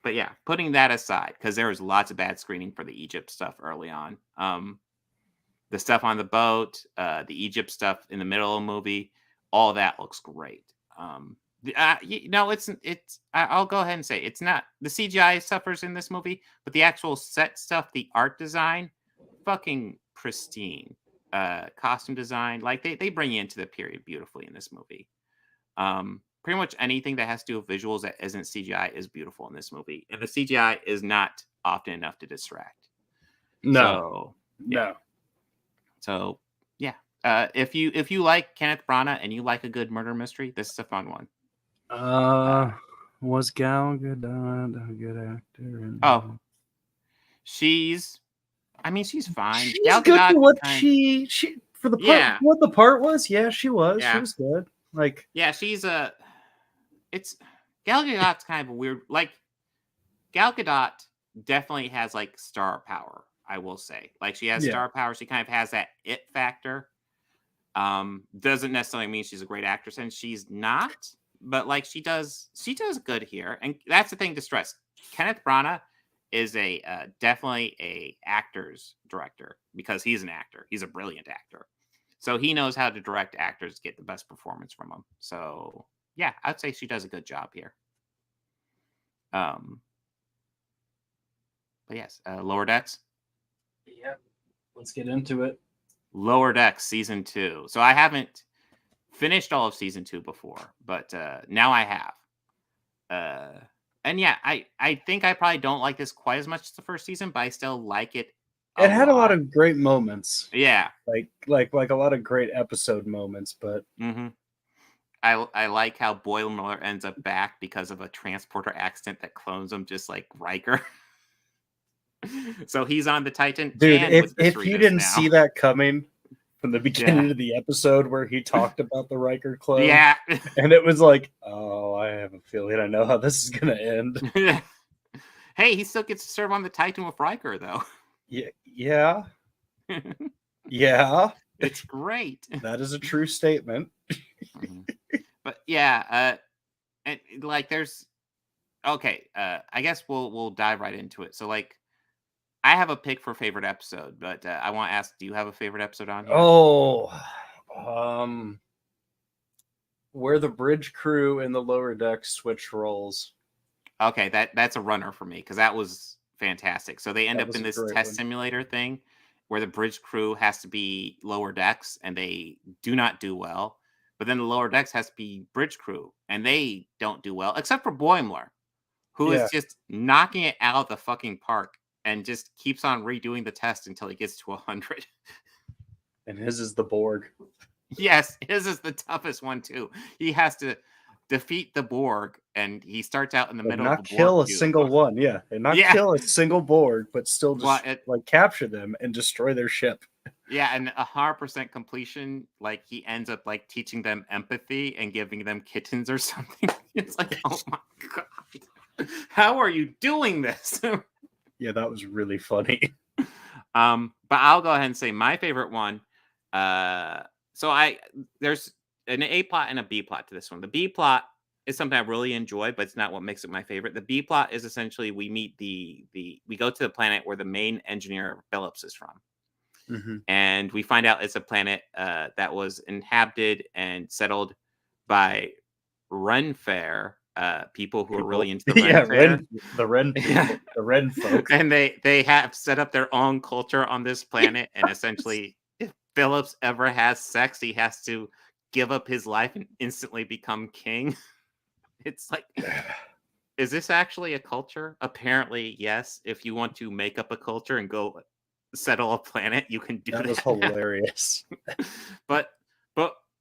But yeah, putting that aside, because there was lots of bad screening for the Egypt stuff early on. The stuff on the boat, the Egypt stuff in the middle of the movie, all that looks great. I'll go ahead and say it's not the CGI suffers in this movie, but the actual set stuff, the art design, fucking pristine. Costume design, like they bring you into the period beautifully in this movie. Pretty much anything that has to do with visuals that isn't CGI is beautiful in this movie, and the CGI is not often enough to distract. No. So yeah, if you like Kenneth Branagh and you like a good murder mystery, this is a fun one. Was Gal Gadot a good actor? Oh, she's fine. She's Gal good Gadot for what kind- she for the part. Yeah. What the part was? Yeah, she was. Yeah. She was good. Like, yeah, it's Gal Gadot's kind of a weird. Like, Gal Gadot definitely has like star power. I will say, like, she has star power. She kind of has that it factor. Doesn't necessarily mean she's a great actress, and she's not. But like, she does good here, and that's the thing to stress. Kenneth Branagh is definitely a actor's director because he's an actor. He's a brilliant actor, so he knows how to direct actors to get the best performance from them. So yeah, I'd say she does a good job here. But yes, Lower Decks. yeah, let's get into it. Lower Decks season 2. So I haven't finished all of season 2 before, but now I have. And yeah, I think I probably don't like this quite as much as the first season, but I still like it. It had a lot of great moments. Yeah, like a lot of great episode moments. But I like how Boyle Miller ends up back because of a transporter accident that clones him, just like Riker. So he's on the Titan. Dude, and if with the you Cerritos didn't now. see that coming from the beginning of the episode where he talked about the Riker clone, Yeah. and it was like, oh, I have a feeling I know how this is gonna end. Hey, he still gets to serve on the Titan with Riker, though. Yeah. Yeah. It's great. That is a true statement. But yeah, and like there's okay, I guess we'll dive right into it. So like I have a pick for favorite episode, but I want to ask, do you have a favorite episode on here? Oh, where the bridge crew and the lower deck switch roles. Okay, that's a runner for me because that was fantastic. So they end That up was in a this great test one. simulator thing where the bridge crew has to be lower decks and they do not do well. But then the lower decks has to be bridge crew and they don't do well, except for Boimler, who is just knocking it out of the fucking park and just keeps on redoing the test until he gets to 100. And his is the Borg. Yes, his is the toughest one too. He has to defeat the Borg, and he starts out in the middle of Not the kill Borg a cube. single one, and not kill a single Borg, but still just like capture them and destroy their ship. Yeah, and 100% completion. Like he ends up like teaching them empathy and giving them kittens or something. It's like, oh my god, how are you doing this? Yeah, that was really funny. But I'll go ahead and say my favorite one. There's an A plot and a B plot to this one. The B plot is something I really enjoy, but it's not what makes it my favorite. The B plot is essentially we meet we go to the planet where the main engineer Phillips is from. And we find out it's a planet that was inhabited and settled by Renfair people who are really into the Renfair. The Ren people, the Ren folk. And they have set up their own culture on this planet. And essentially, if Phillips ever has sex, he has to give up his life and instantly become king. It's like, is this actually a culture? Apparently, yes. If you want to make up a culture and go settle a planet, you can do that. That was hilarious. But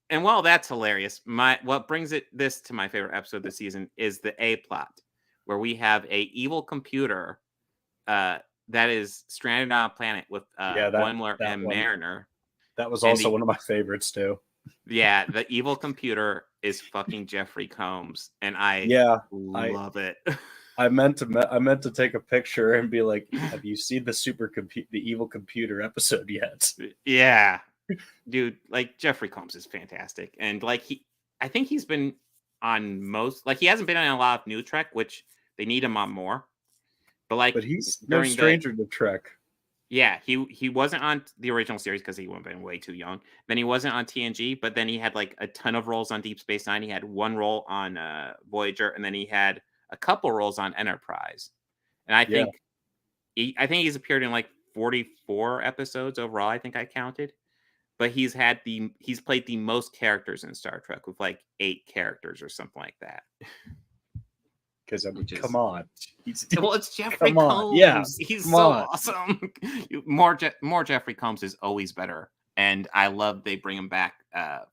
and while that's hilarious, what brings this to my favorite episode this season is the A plot, where we have a evil computer that is stranded on a planet with Boimler and Mariner. That was also one of my favorites too. Yeah, the evil computer is fucking Jeffrey Combs, and I love it. I meant to take a picture and be like, "Have you seen the evil computer episode yet?" Yeah, dude, like Jeffrey Combs is fantastic, and like I think he's been on most, like he hasn't been on a lot of New Trek, which They need him on more. But But he's no stranger to Trek. Yeah, he wasn't on the original series because he would have been way too young. Then he wasn't on TNG, but then he had like a ton of roles on Deep Space Nine. He had one role on Voyager, and then he had a couple roles on Enterprise. And I think he's appeared in like 44 episodes overall. I think I counted, but he's played the most characters in Star Trek with like 8 characters or something like that. Because I mean, come on, well, it's Jeffrey come on. Combs. Yeah, he's come so on. awesome. More Jeffrey Combs is always better, and I love they bring him back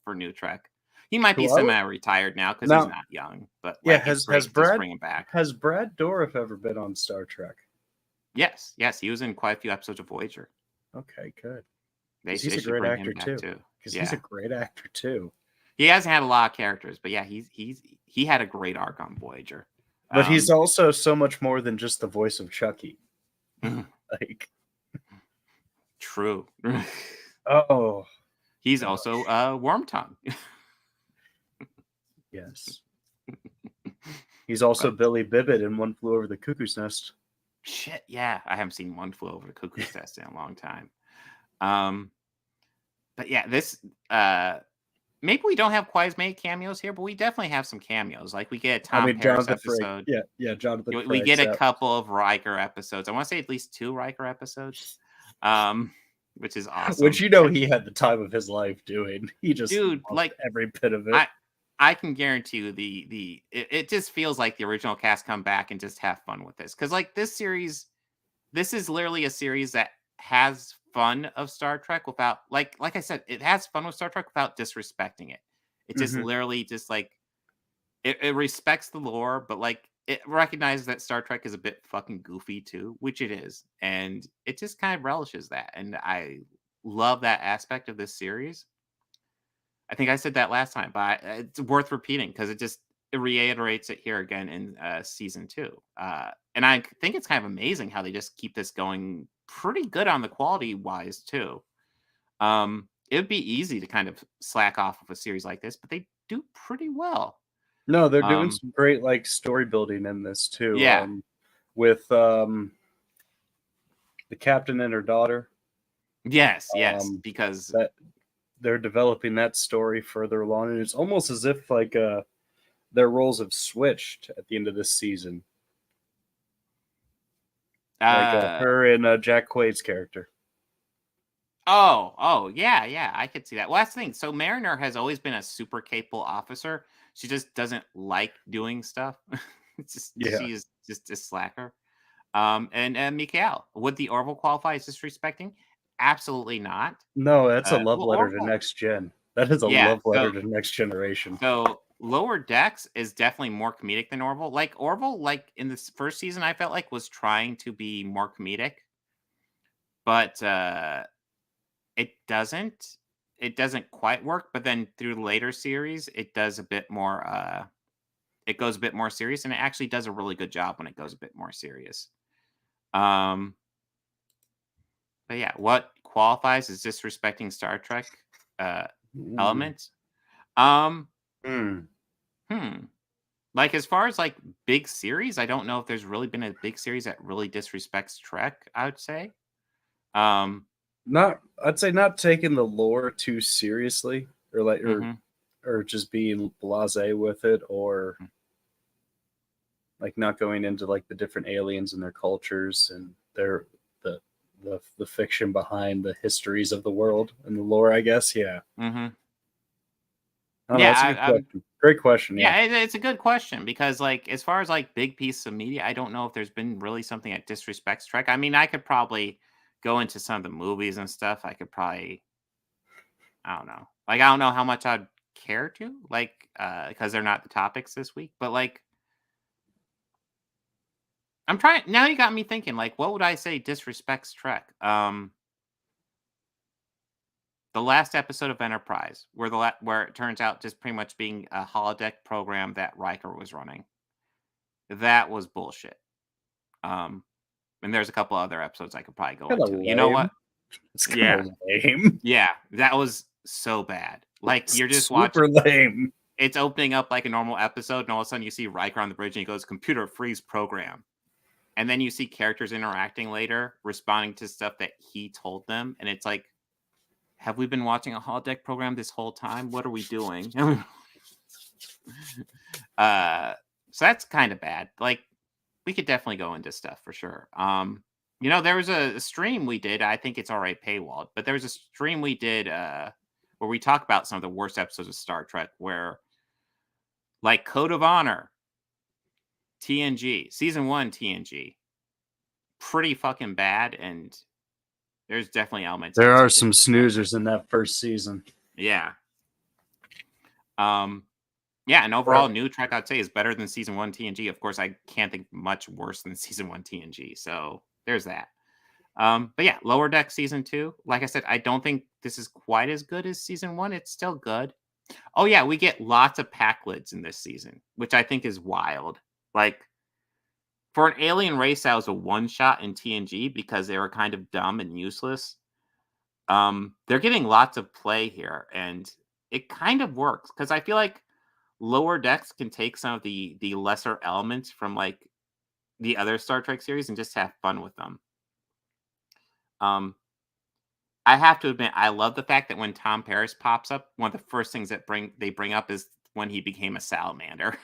for New Trek. He might be semi-retired now because he's not young, but yeah, like, has Brad bring him back? Has Brad Dourif ever been on Star Trek? Yes, he was in quite a few episodes of Voyager. Okay, good. He's a great actor too. Because he's a great actor too. He hasn't had a lot of characters, but yeah, he had a great arc on Voyager. But he's also so much more than just the voice of Chucky. Like, true. Oh, he's also Wormtongue. Yes. He's also Billy Bibbit in One Flew Over the Cuckoo's Nest. Shit, yeah. I haven't seen One Flew Over the Cuckoo's Nest in a long time. But yeah, this maybe we don't have quite as many cameos here, but we definitely have some cameos. Like we get a Tom Paris episode. Jonathan. We get a couple of Riker episodes. I want to say at least 2 Riker episodes. Which is awesome. Which he had the time of his life doing. He just like every bit of it. I can guarantee you it just feels like the original cast come back and just have fun with this. Because like this is literally a series that has fun of Star Trek without like I said, it has fun with Star Trek without disrespecting it. It just literally just like it respects the lore, but like it recognizes that Star Trek is a bit fucking goofy too, which it is, and it just kind of relishes that. And I love that aspect of this series. I think I said that last time, but it's worth repeating because it reiterates it here again in season 2. And I think it's kind of amazing how they just keep this going pretty good on the quality wise too. It would be easy to kind of slack off of a series like this, but they do pretty well. No, they're doing some great like story building in this too. Yeah. With the captain and her daughter. Yes, because they're developing that story further along, and it's almost as if like their roles have switched at the end of this season. Like her and Jack Quaid's character. Oh, yeah, I could see that. Well, that's the thing. So Mariner has always been a super capable officer. She just doesn't like doing stuff. She's just a slacker. And Mikhail, would the Orville qualify as disrespecting? Absolutely not. No, that's a love letter to next gen. That is a love letter to next generation. So Lower Decks is definitely more comedic than Orville. Like Orville, like in this first season, I felt like was trying to be more comedic, but it doesn't quite work. But then through the later series, it does a bit more. It goes a bit more serious, and it actually does a really good job when it goes a bit more serious. But yeah, what qualifies as disrespecting Star Trek elements? Like as far as like big series, I don't know if there's really been a big series that really disrespects Trek, I would say. I'd say not taking the lore too seriously, or like or just being blasé with it, or like not going into like the different aliens and their cultures and the fiction behind the histories of the world and the lore, I guess. Yeah. Great question. Yeah, it's a good question because like as far as like big pieces of media, I don't know if there's been really something that disrespects Trek. I mean, I could probably go into some of the movies and stuff. I could probably, I don't know. Like, I don't know how much I'd care to, like, because they're not the topics this week. But like, I'm trying now. You got me thinking. Like, what would I say disrespects Trek? The last episode of Enterprise, where it turns out just pretty much being a holodeck program that Riker was running. That was bullshit. And there's a couple other episodes I could probably go into. You know what? It's lame. Yeah, that was so bad. Like you're just super watching. Lame. it's opening up like a normal episode, and all of a sudden you see Riker on the bridge, and he goes, "Computer freeze program," and then you see characters interacting later, responding to stuff that he told them, and it's like, have we been watching a holodeck program this whole time? What are we doing? So that's kind of bad. Like, we could definitely go into stuff for sure. There was a stream we did. I think it's already paywalled, but there was a stream we did where we talk about some of the worst episodes of Star Trek, where like Code of Honor, TNG, season 1 TNG, pretty fucking bad, and there's definitely elements. There are some snoozers in that first season. Yeah. Yeah, and overall, New Trek, I'd say, is better than season 1 TNG. Of course, I can't think much worse than season 1 TNG. So there's that. But yeah, Lower Deck season 2. Like I said, I don't think this is quite as good as season 1. It's still good. Oh yeah, we get lots of pack lids in this season, which I think is wild. Like, for an alien race that was a one-shot in TNG because they were kind of dumb and useless, they're getting lots of play here, and it kind of works because I feel like Lower Decks can take some of the lesser elements from like the other Star Trek series and just have fun with them. I have to admit, I love the fact that when Tom Paris pops up, one of the first things that they bring up is when he became a salamander,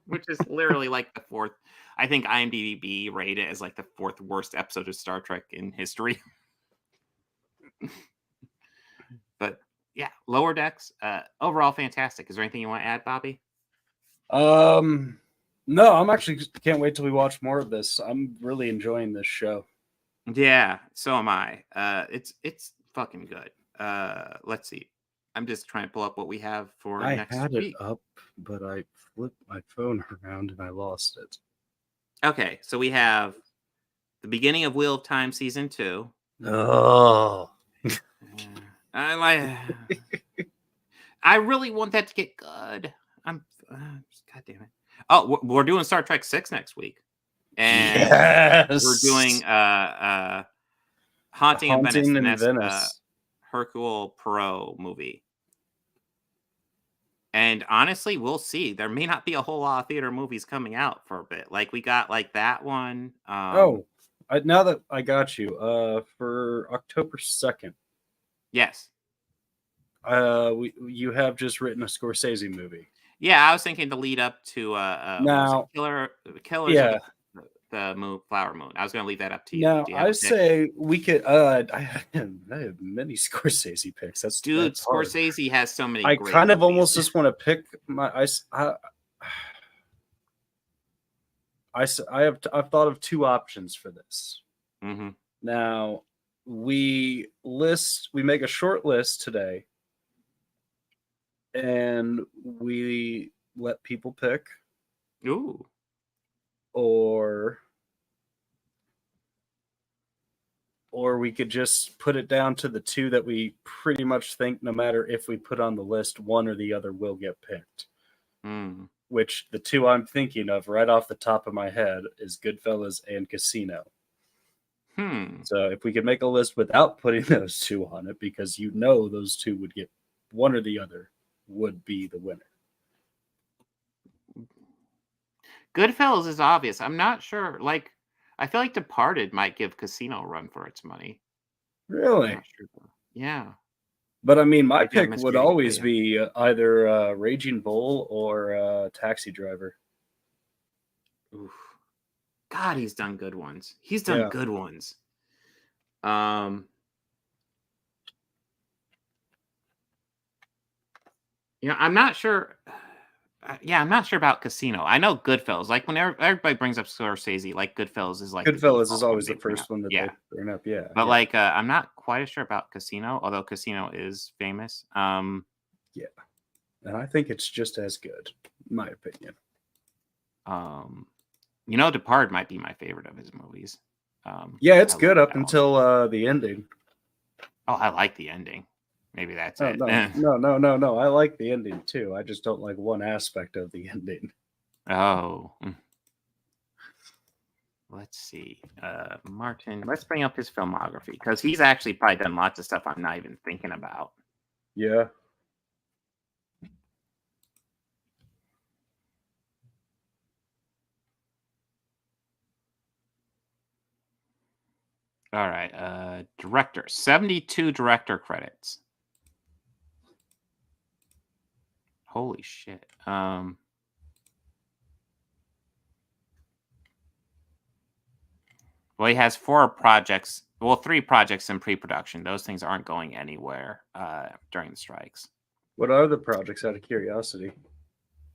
which is literally like the fourth. I think IMDb rated it as like the fourth worst episode of Star Trek in history. But yeah, Lower Decks, overall fantastic. Is there anything you want to add, Bobby? No, I'm actually can't wait till we watch more of this. I'm really enjoying this show. Yeah, so am I. It's fucking good. Let's see. I'm just trying to pull up what we have for next had week. it up, but I flipped my phone around and I lost it. Okay, so we have the beginning of Wheel of Time season 2. Oh. I really want that to get good. God damn it. Oh, we're doing Star Trek 6 next week. And yes! We're doing Haunting in Venice. in And that's Venice. Hercule Poirot movie. And honestly, we'll see. There may not be a whole lot of theater movies coming out for a bit. Like, we got like that one. Now that I got you, for October 2nd. Yes. You have just written a Scorsese movie. Yeah, I was thinking to lead up to now, Killers yeah. of the Moon, Flower Moon. I was going to leave that up to you. Now, I say we could. I have many Scorsese picks. That's Scorsese has so many. I great kind of movies. almost just want to pick my. I've thought of two options for this. Mm-hmm. Now, we make a short list today, and we let people pick. Ooh. Or we could just put it down to the two that we pretty much think, no matter if we put on the list, one or the other will get picked. Mm. Which the two I'm thinking of right off the top of my head is Goodfellas and Casino. So if we could make a list without putting those two on it, because those two would get one or the other would be the winner. Goodfellas is obvious. I'm not sure. Like, I feel like Departed might give Casino a run for its money. Really? Sure. Yeah. But I mean, my pick would always be either Raging Bull or Taxi Driver. Oof. God, he's done good ones. He's done good ones. I'm not sure. I'm not sure about Casino. I know Goodfellas. Like, whenever everybody brings up Scorsese, like Goodfellas is like Goodfellas is always the first one that they bring up. Yeah, but like I'm not quite sure about Casino, although Casino is famous. Yeah, and I think it's just as good, in my opinion. Departed might be my favorite of his movies. Yeah, it's good up until the ending. Oh, I like the ending. Maybe that's it. No. I like the ending too. I just don't like one aspect of the ending. Oh. Let's see. Martin, let's bring up his filmography, because he's actually probably done lots of stuff I'm not even thinking about. Yeah. All right. Director. 72 director credits. Holy shit. Well, he has 4 projects. Well, 3 projects in pre-production. Those things aren't going anywhere during the strikes. What are the projects, out of curiosity?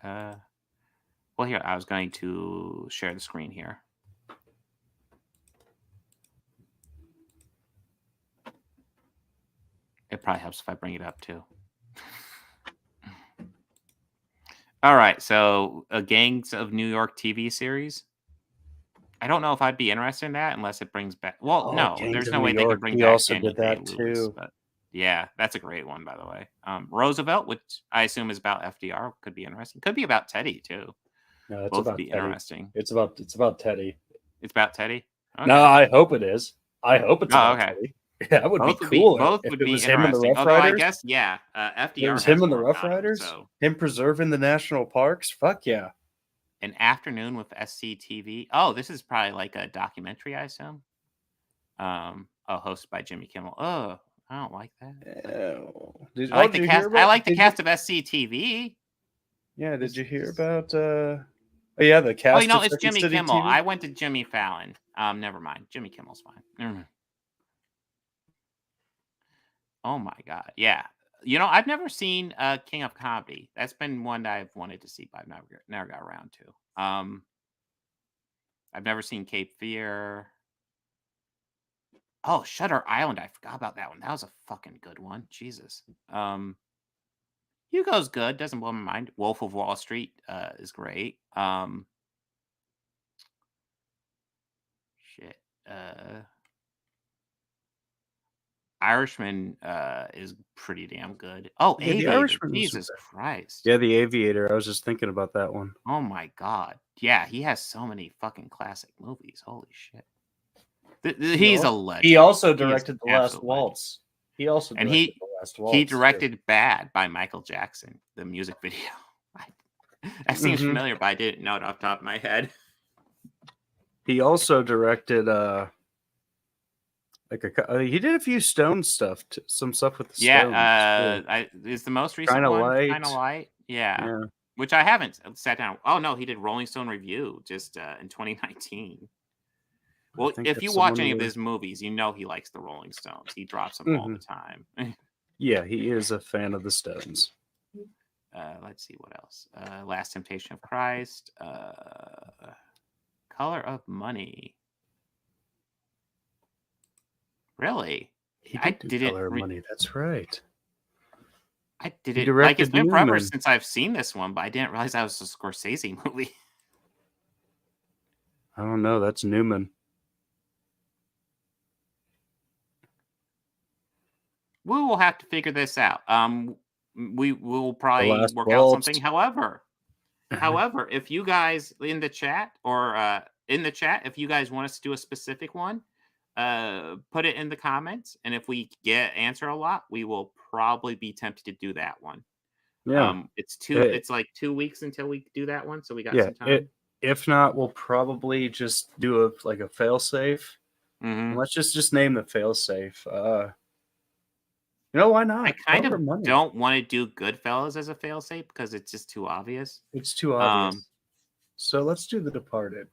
Well, here, I was going to share the screen here. It probably helps if I bring it up too. All right, so a Gangs of New York TV series. I don't know if I'd be interested in that unless it brings back. Well, no, Gangs there's of no New way they York. could bring He back also Daniel did that Day-Lewis, too. but yeah, that's a great one, by the way. Roosevelt, which I assume is about FDR, could be interesting. Could be about Teddy too. No, it's Both about would be Teddy. interesting. It's about Teddy. It's about Teddy. Okay. No, I hope it is. I hope it's about okay. Teddy. Yeah, that would Both be would cool. both if would it be was him and the interesting. Rough Although I Riders. guess, yeah, It FDR was has him and the more Rough about him, Riders. so. Him preserving the national parks. Fuck yeah. An Afternoon with SCTV. Oh, this is probably like a documentary, I assume. Hosted by Jimmy Kimmel. Oh, I don't like that. I like the cast. I like the cast of SCTV. Yeah, did you hear about? Oh yeah, the cast. Oh, you know, of it's Second Jimmy City Kimmel. TV? I went to Jimmy Fallon. Never mind. Jimmy Kimmel's fine. Never mind. Oh my god, yeah. You know, I've never seen King of Comedy. That's been one that I've wanted to see, but I've never got around to. I've never seen Cape Fear. Oh, Shutter Island. I forgot about that one. That was a fucking good one. Jesus. Hugo's good. Doesn't blow my mind. Wolf of Wall Street is great. Shit. Irishman is pretty damn good. Oh, Yeah, the Aviator. Irishman was Jesus okay. Christ. Yeah, the Aviator. I was just thinking about that one. Oh my god. Yeah, he has so many fucking classic movies. Holy shit. He's a legend. He also He is directed The an Last absolute Waltz. He also And directed The Last Waltz. he too. directed Bad by Michael Jackson, the music video. That seems Mhm. familiar, but I didn't know it off the top of my head. He also directed he did a few Stone stuff, some stuff with the Stones. Yeah, is the most recent Kinda one Light. Kinda Light? Yeah. Yeah. Which I haven't sat down. Oh no, he did Rolling Stone Review just in 2019. Well, think if you that's watch one any of of the- his movies, you know he likes the Rolling Stones. He drops them all the time. Yeah, he is a fan of the Stones. Let's see what else. Last Temptation of Christ. Color of Money. Really? He I did do didn't Color of Money. That's right. I He didn't like it's directed been forever Newman. since I've seen this one, but I didn't realize that was a Scorsese movie. I don't know. That's Newman. We will have to figure this out. We will probably Last work out Waltz. something. However, if you guys in the chat if you guys want us to do a specific one, put it in the comments, and if we answer a lot, we will probably be tempted to do that one. Yeah. It's like 2 weeks until we do that one, so we got Yeah. some time. If not, we'll probably just do a fail safe. Mhm. Let's just name the fail safe. Why not? I kind Color of Money. don't want to do Goodfellas as a failsafe because it's just too obvious. It's too obvious. So let's do The Departed.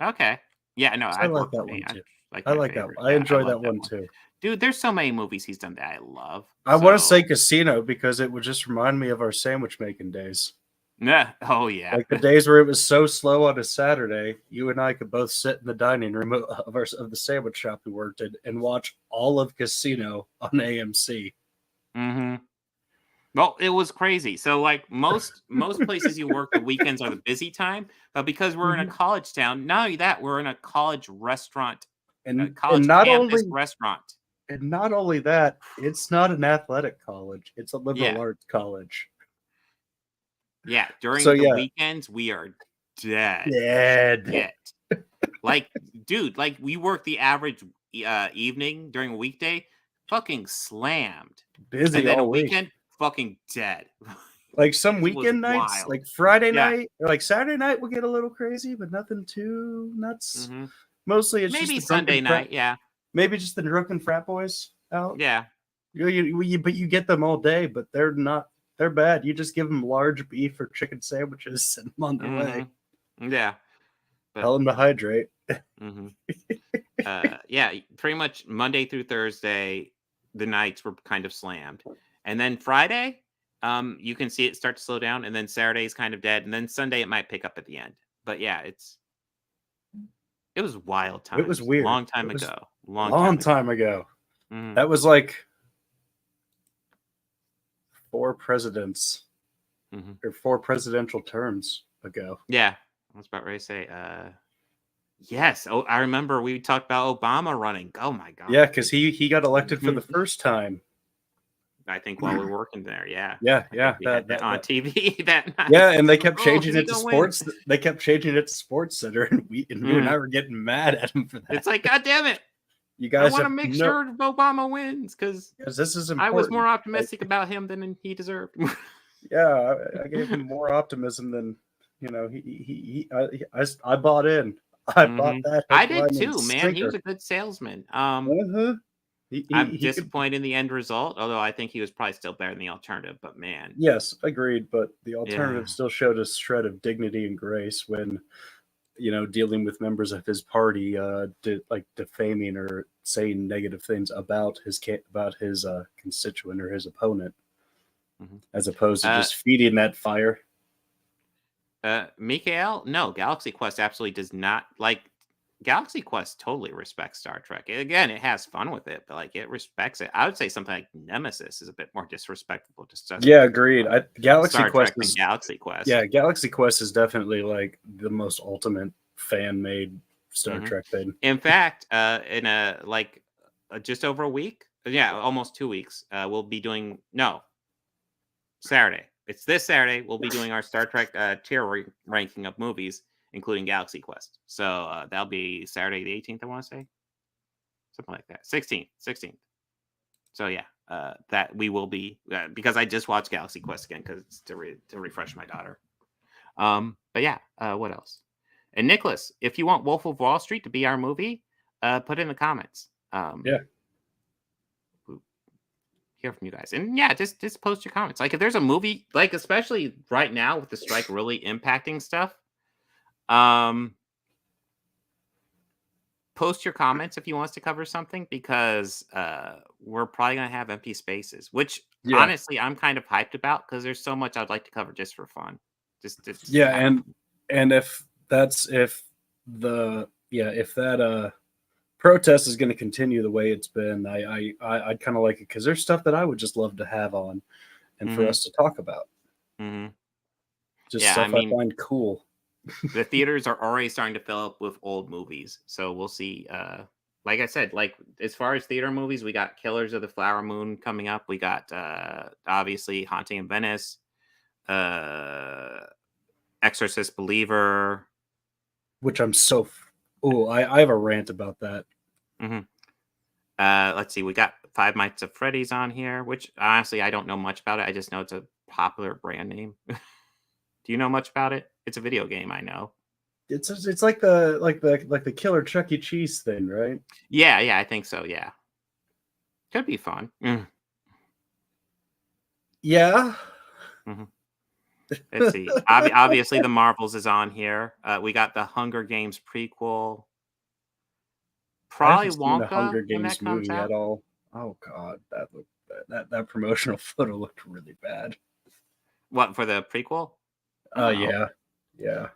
Okay. Yeah, no, I I'd like work that for me. one too. Like I my like that favorite. one. I Yeah, enjoy love that one too. Dude, there's so many movies he's done that I love. I want to say Casino because it would just remind me of our sandwich making days. Yeah. Oh yeah. Like the days where it was so slow on a Saturday, you and I could both sit in the dining room of the sandwich shop we worked in and watch all of Casino on AMC. Mm-hmm. Well, it was crazy. So like most places you work, the weekends are the busy time. But because we're in a college town, not only that, we're in a college restaurant. And college not campus only restaurant. And not only that, it's not an athletic college; it's a liberal arts college. Yeah, during So, the yeah. weekends we are dead. Dead. Like, dude, like we work the average evening during a weekday, fucking slammed. Busy and then all a week. weekend, fucking dead. Like some It was weekend nights, wild. like Friday Yeah. night, or like Saturday night, will get a little crazy, but nothing too nuts. Mhm. Mostly, it's Maybe just the drunken Sunday night, yeah. Maybe just the drunken frat boys out. Yeah. But you get them all day, but they're not. They're bad. You just give them large beef or chicken sandwiches, send them on their way. Yeah. But, tell them to hydrate. Yeah, pretty much Monday through Thursday, the nights were kind of slammed, and then Friday, you can see it start to slow down, and then Saturday is kind of dead, and then Sunday it might pick up at the end. But yeah, it was wild time. It was weird. Long time ago. Long time ago. Mhm. That was like 4 presidents or 4 presidential terms ago. Yeah, I was about ready to say. Yes. Oh, I remember we talked about Obama running. Oh my god. Yeah, because he got elected for the first time. I think while we were working there. Yeah. Yeah. We had that on TV that night. Yeah, and they kept changing is it he to gonna sports. They kept changing it to Sports Center, and you and I were getting mad at him for that. It's like, God damn it! You guys I want to have make sure Obama wins because this is important. I was more optimistic about him than he deserved. Yeah, I gave him more optimism than I bought in. I bought that. I did headline too, and man. He sinker. was a good salesman. I'm disappointed in the end result, although I think he was probably still better than the alternative. But man, Yes, agreed. But the alternative still showed a shred of dignity and grace when, dealing with members of his party, defaming or saying negative things about his constituent or his opponent, as opposed to just feeding that fire. Mikael, no, Galaxy Quest absolutely does not like. Galaxy Quest totally respects Star Trek. Again, it has fun with it, but it respects it. I would say something like Nemesis is a bit more disrespectful to Star Trek. Yeah, agreed. Galaxy Star Quest Trek is than Galaxy Quest. Yeah, Galaxy Quest is definitely like the most ultimate fan-made Star Trek thing. In fact, in just over a week, almost 2 weeks, we'll be doing Saturday. It's this Saturday. We'll be doing our Star Trek tier ranking of movies, including Galaxy Quest. So that'll be Saturday the 18th, I want to say. Something like that. 16th. So yeah, that we will be, because I just watched Galaxy Quest again because to refresh my daughter. But yeah, what else? And Nicholas, if you want Wolf of Wall Street to be our movie, put it in the comments. Yeah. Hear from you guys, and just post your comments. Like if there's a movie, especially right now with the strike really impacting stuff, post your comments if you want us to cover something, because we're probably gonna have empty spaces, which honestly I'm kind of hyped about because there's so much I'd like to cover just for fun. And if that protest is going to continue the way it's been, I'd kind of like it because there's stuff that I would just love to have on and for us to talk about. Just stuff I find cool. The theaters are already starting to fill up with old movies, so we'll see. Like I said, as far as theater movies, we got Killers of the Flower Moon coming up. We got obviously Haunting in Venice, Exorcist Believer, which I'm so. I have a rant about that. Let's see. We got Five Nights at Freddy's on here, which honestly I don't know much about it. I just know it's a popular brand name. Do you know much about it? It's a video game, I know. It's like the Killer Chuck E. Cheese thing, right? Yeah, I think so. Yeah, could be fun. Yeah. Let's see. Obviously, the Marvels is on here. We got the Hunger Games prequel. Probably Wonka. The Hunger when Games that comes movie out. at all? Oh God, that promotional photo looked really bad. What, for the prequel? Yeah.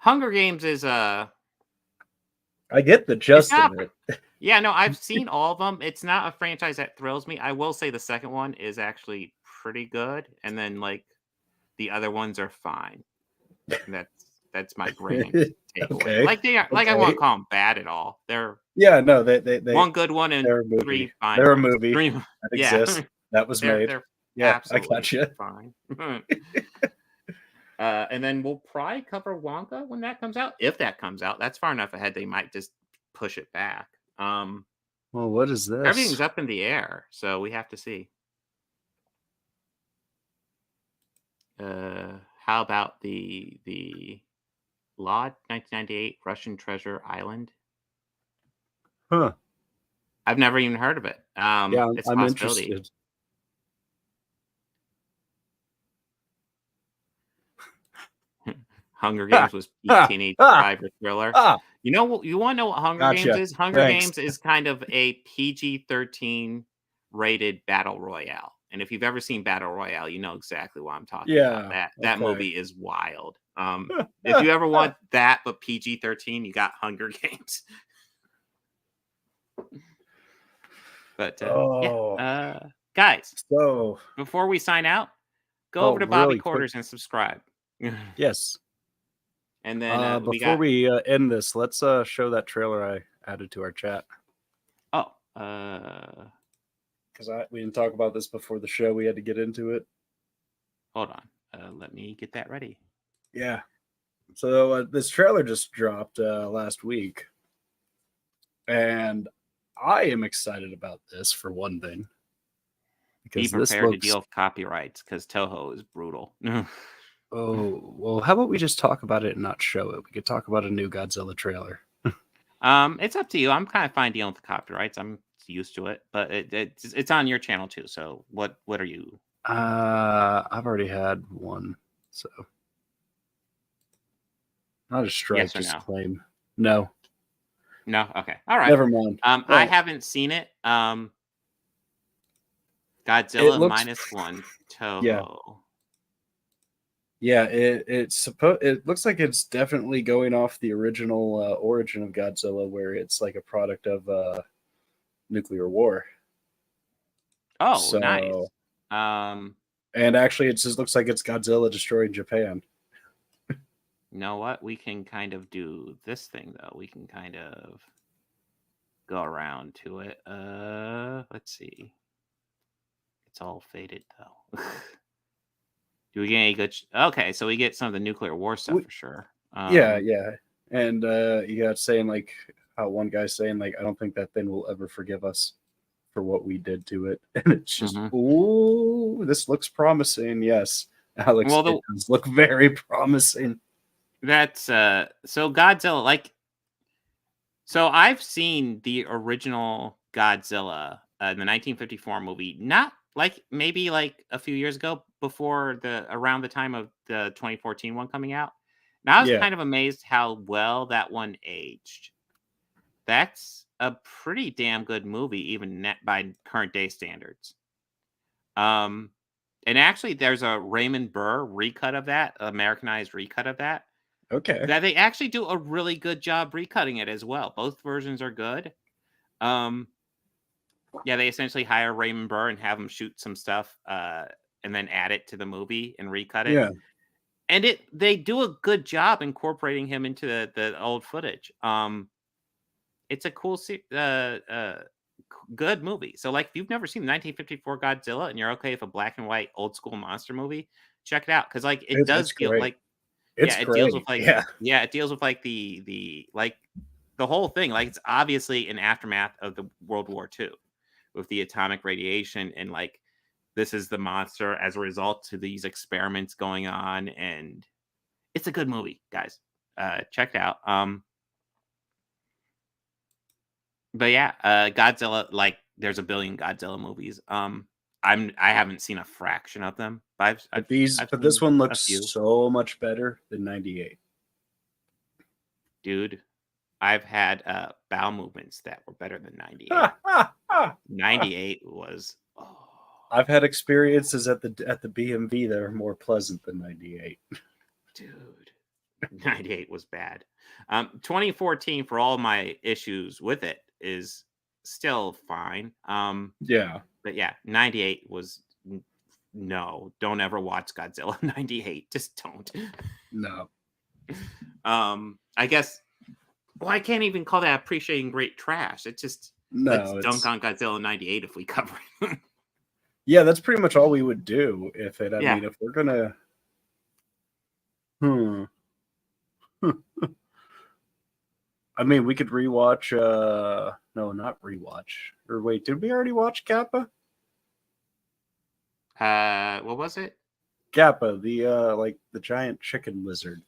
Hunger Games is I get the gist of it. Yeah, no, I've seen all of them. It's not a franchise that thrills me. I will say the second one is actually pretty good, and then the other ones are fine. That's my grand takeaway. Okay. I won't call them bad at all. They're they one good one and three fine. They're a ones. movie that exists. That was made. They're I got you. Fine. And then we'll probably cover Wonka when that comes out. If that comes out, that's far enough ahead. They might just push it back. Well, what is this? Everything's up in the air, so we have to see. How about the Law 1998 Russian Treasure Island? Huh. I've never even heard of it. Yeah, It's a I'm possibility. interested. Hunger Games was peak teenage survivor thriller. You know, you want to know what Hunger Games is? Hunger Games is kind of a PG-13 rated battle royale. And if you've ever seen Battle Royale, you know exactly what I'm talking about. That movie is wild. If you ever want that but PG-13, you got Hunger Games. But guys, so before we sign out, go over to Bobby Quarters and subscribe. Yes. And then before we end this, let's show that trailer I added to our chat. Oh, because we didn't talk about this before the show. We had to get into it. Hold on, let me get that ready. Yeah. So this trailer just dropped last week, and I am excited about this for one thing. Be prepared to deal with copyrights because Toho is brutal. Oh, well, how about we just talk about it and not show it? We could talk about a new Godzilla trailer. It's up to you. I'm kind of fine dealing with the copyrights. I'm used to it, but it's on your channel too. So what are you? I've already had one, so not a strike, yes or just no? claim. No. No. Okay. All right. Never mind. I haven't seen it. Godzilla -1 Toho. Yeah. Yeah, it looks like it's definitely going off the original origin of Godzilla, where it's like a product of nuclear war. Oh, so, nice. And actually, it just looks like it's Godzilla destroying Japan. You know what? We can kind of do this thing though. We can kind of go around to it. Let's see. It's all faded though. Do we get any good? Okay, so we get some of the nuclear war stuff for sure. Yeah. And you got saying like how one guy's saying like, I don't think that thing will ever forgive us for what we did to it. And it's just, ooh, this looks promising. Yes, Alex, it does look very promising. That's so Godzilla, like, so I've seen the original Godzilla, the 1954 movie, not like maybe like a few years ago, before around the time of the 2014 one coming out. Now I was kind of amazed how well that one aged. That's a pretty damn good movie, even by current day standards. And actually, there's a Raymond Burr recut of that, Americanized recut of that. Okay. That they actually do a really good job recutting it as well. Both versions are good. Yeah, they essentially hire Raymond Burr and have him shoot some stuff, and then add it to the movie and recut it. Yeah. And they do a good job incorporating him into the old footage. It's a cool, good movie. So, like, if you've never seen the 1954 Godzilla and you're okay with a black and white old school monster movie, check it out because, like, it does feel like, it deals with like, it deals with like the whole thing. Like, it's obviously an aftermath of the World War II with the atomic radiation, and like, this is the monster as a result to these experiments going on, and it's a good movie, guys. Check it out. But yeah, Godzilla, like, there's a billion Godzilla movies. I haven't seen a fraction of them, but this one looks so much better than 98. Dude, I've had bowel movements that were better than 98. 98 was. I've had experiences at the BMV that are more pleasant than 98. Dude, 98 was bad. 2014, for all my issues with it, is still fine. Yeah. But yeah, 98 was no. Don't ever watch Godzilla 98. Just don't. No. I guess. Well, I can't even call that appreciating great trash. It's just let's dunk on Godzilla 98 if we cover it. Yeah, that's pretty much all we would do if it. I mean, if we're gonna. I mean, we could rewatch. No, not rewatch. Or wait, did we already watch Kappa? What was it? Kappa, the like the giant chicken lizard.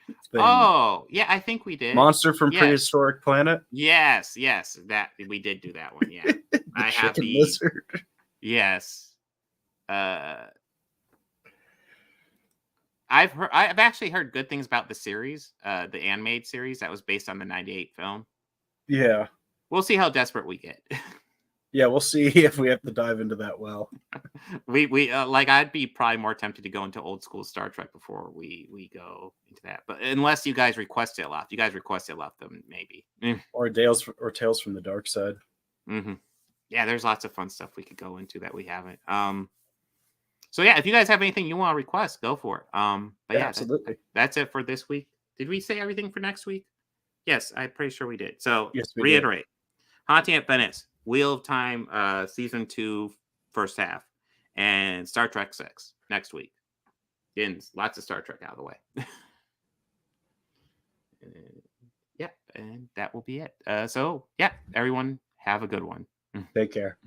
thing. Oh, yeah, I think we did. Monster from Yes. Prehistoric Planet. Yes, that we did do that one. Yeah, I have Chicken the lizard. yes. I've actually heard good things about the series, the animated series that was based on the '98 film. Yeah. We'll see how desperate we get. Yeah, we'll see if we have to dive into that well. we like I'd be probably more tempted to go into old school Star Trek before we go into that. But unless you guys request it a lot, if you guys request it a lot, then maybe. Or Tales from the Dark Side. Mm-hmm. Yeah, there's lots of fun stuff we could go into that we haven't. So yeah, if you guys have anything you want to request, go for it. But yeah, absolutely. That's it for this week. Did we say everything for next week? Yes, I'm pretty sure we did. So yes, we reiterate. Haunting at Venice, Wheel of Time, season 2, first half, and Star Trek 6 next week. Getting lots of Star Trek out of the way. Yeah, and that will be it. So yeah, everyone have a good one. Take care.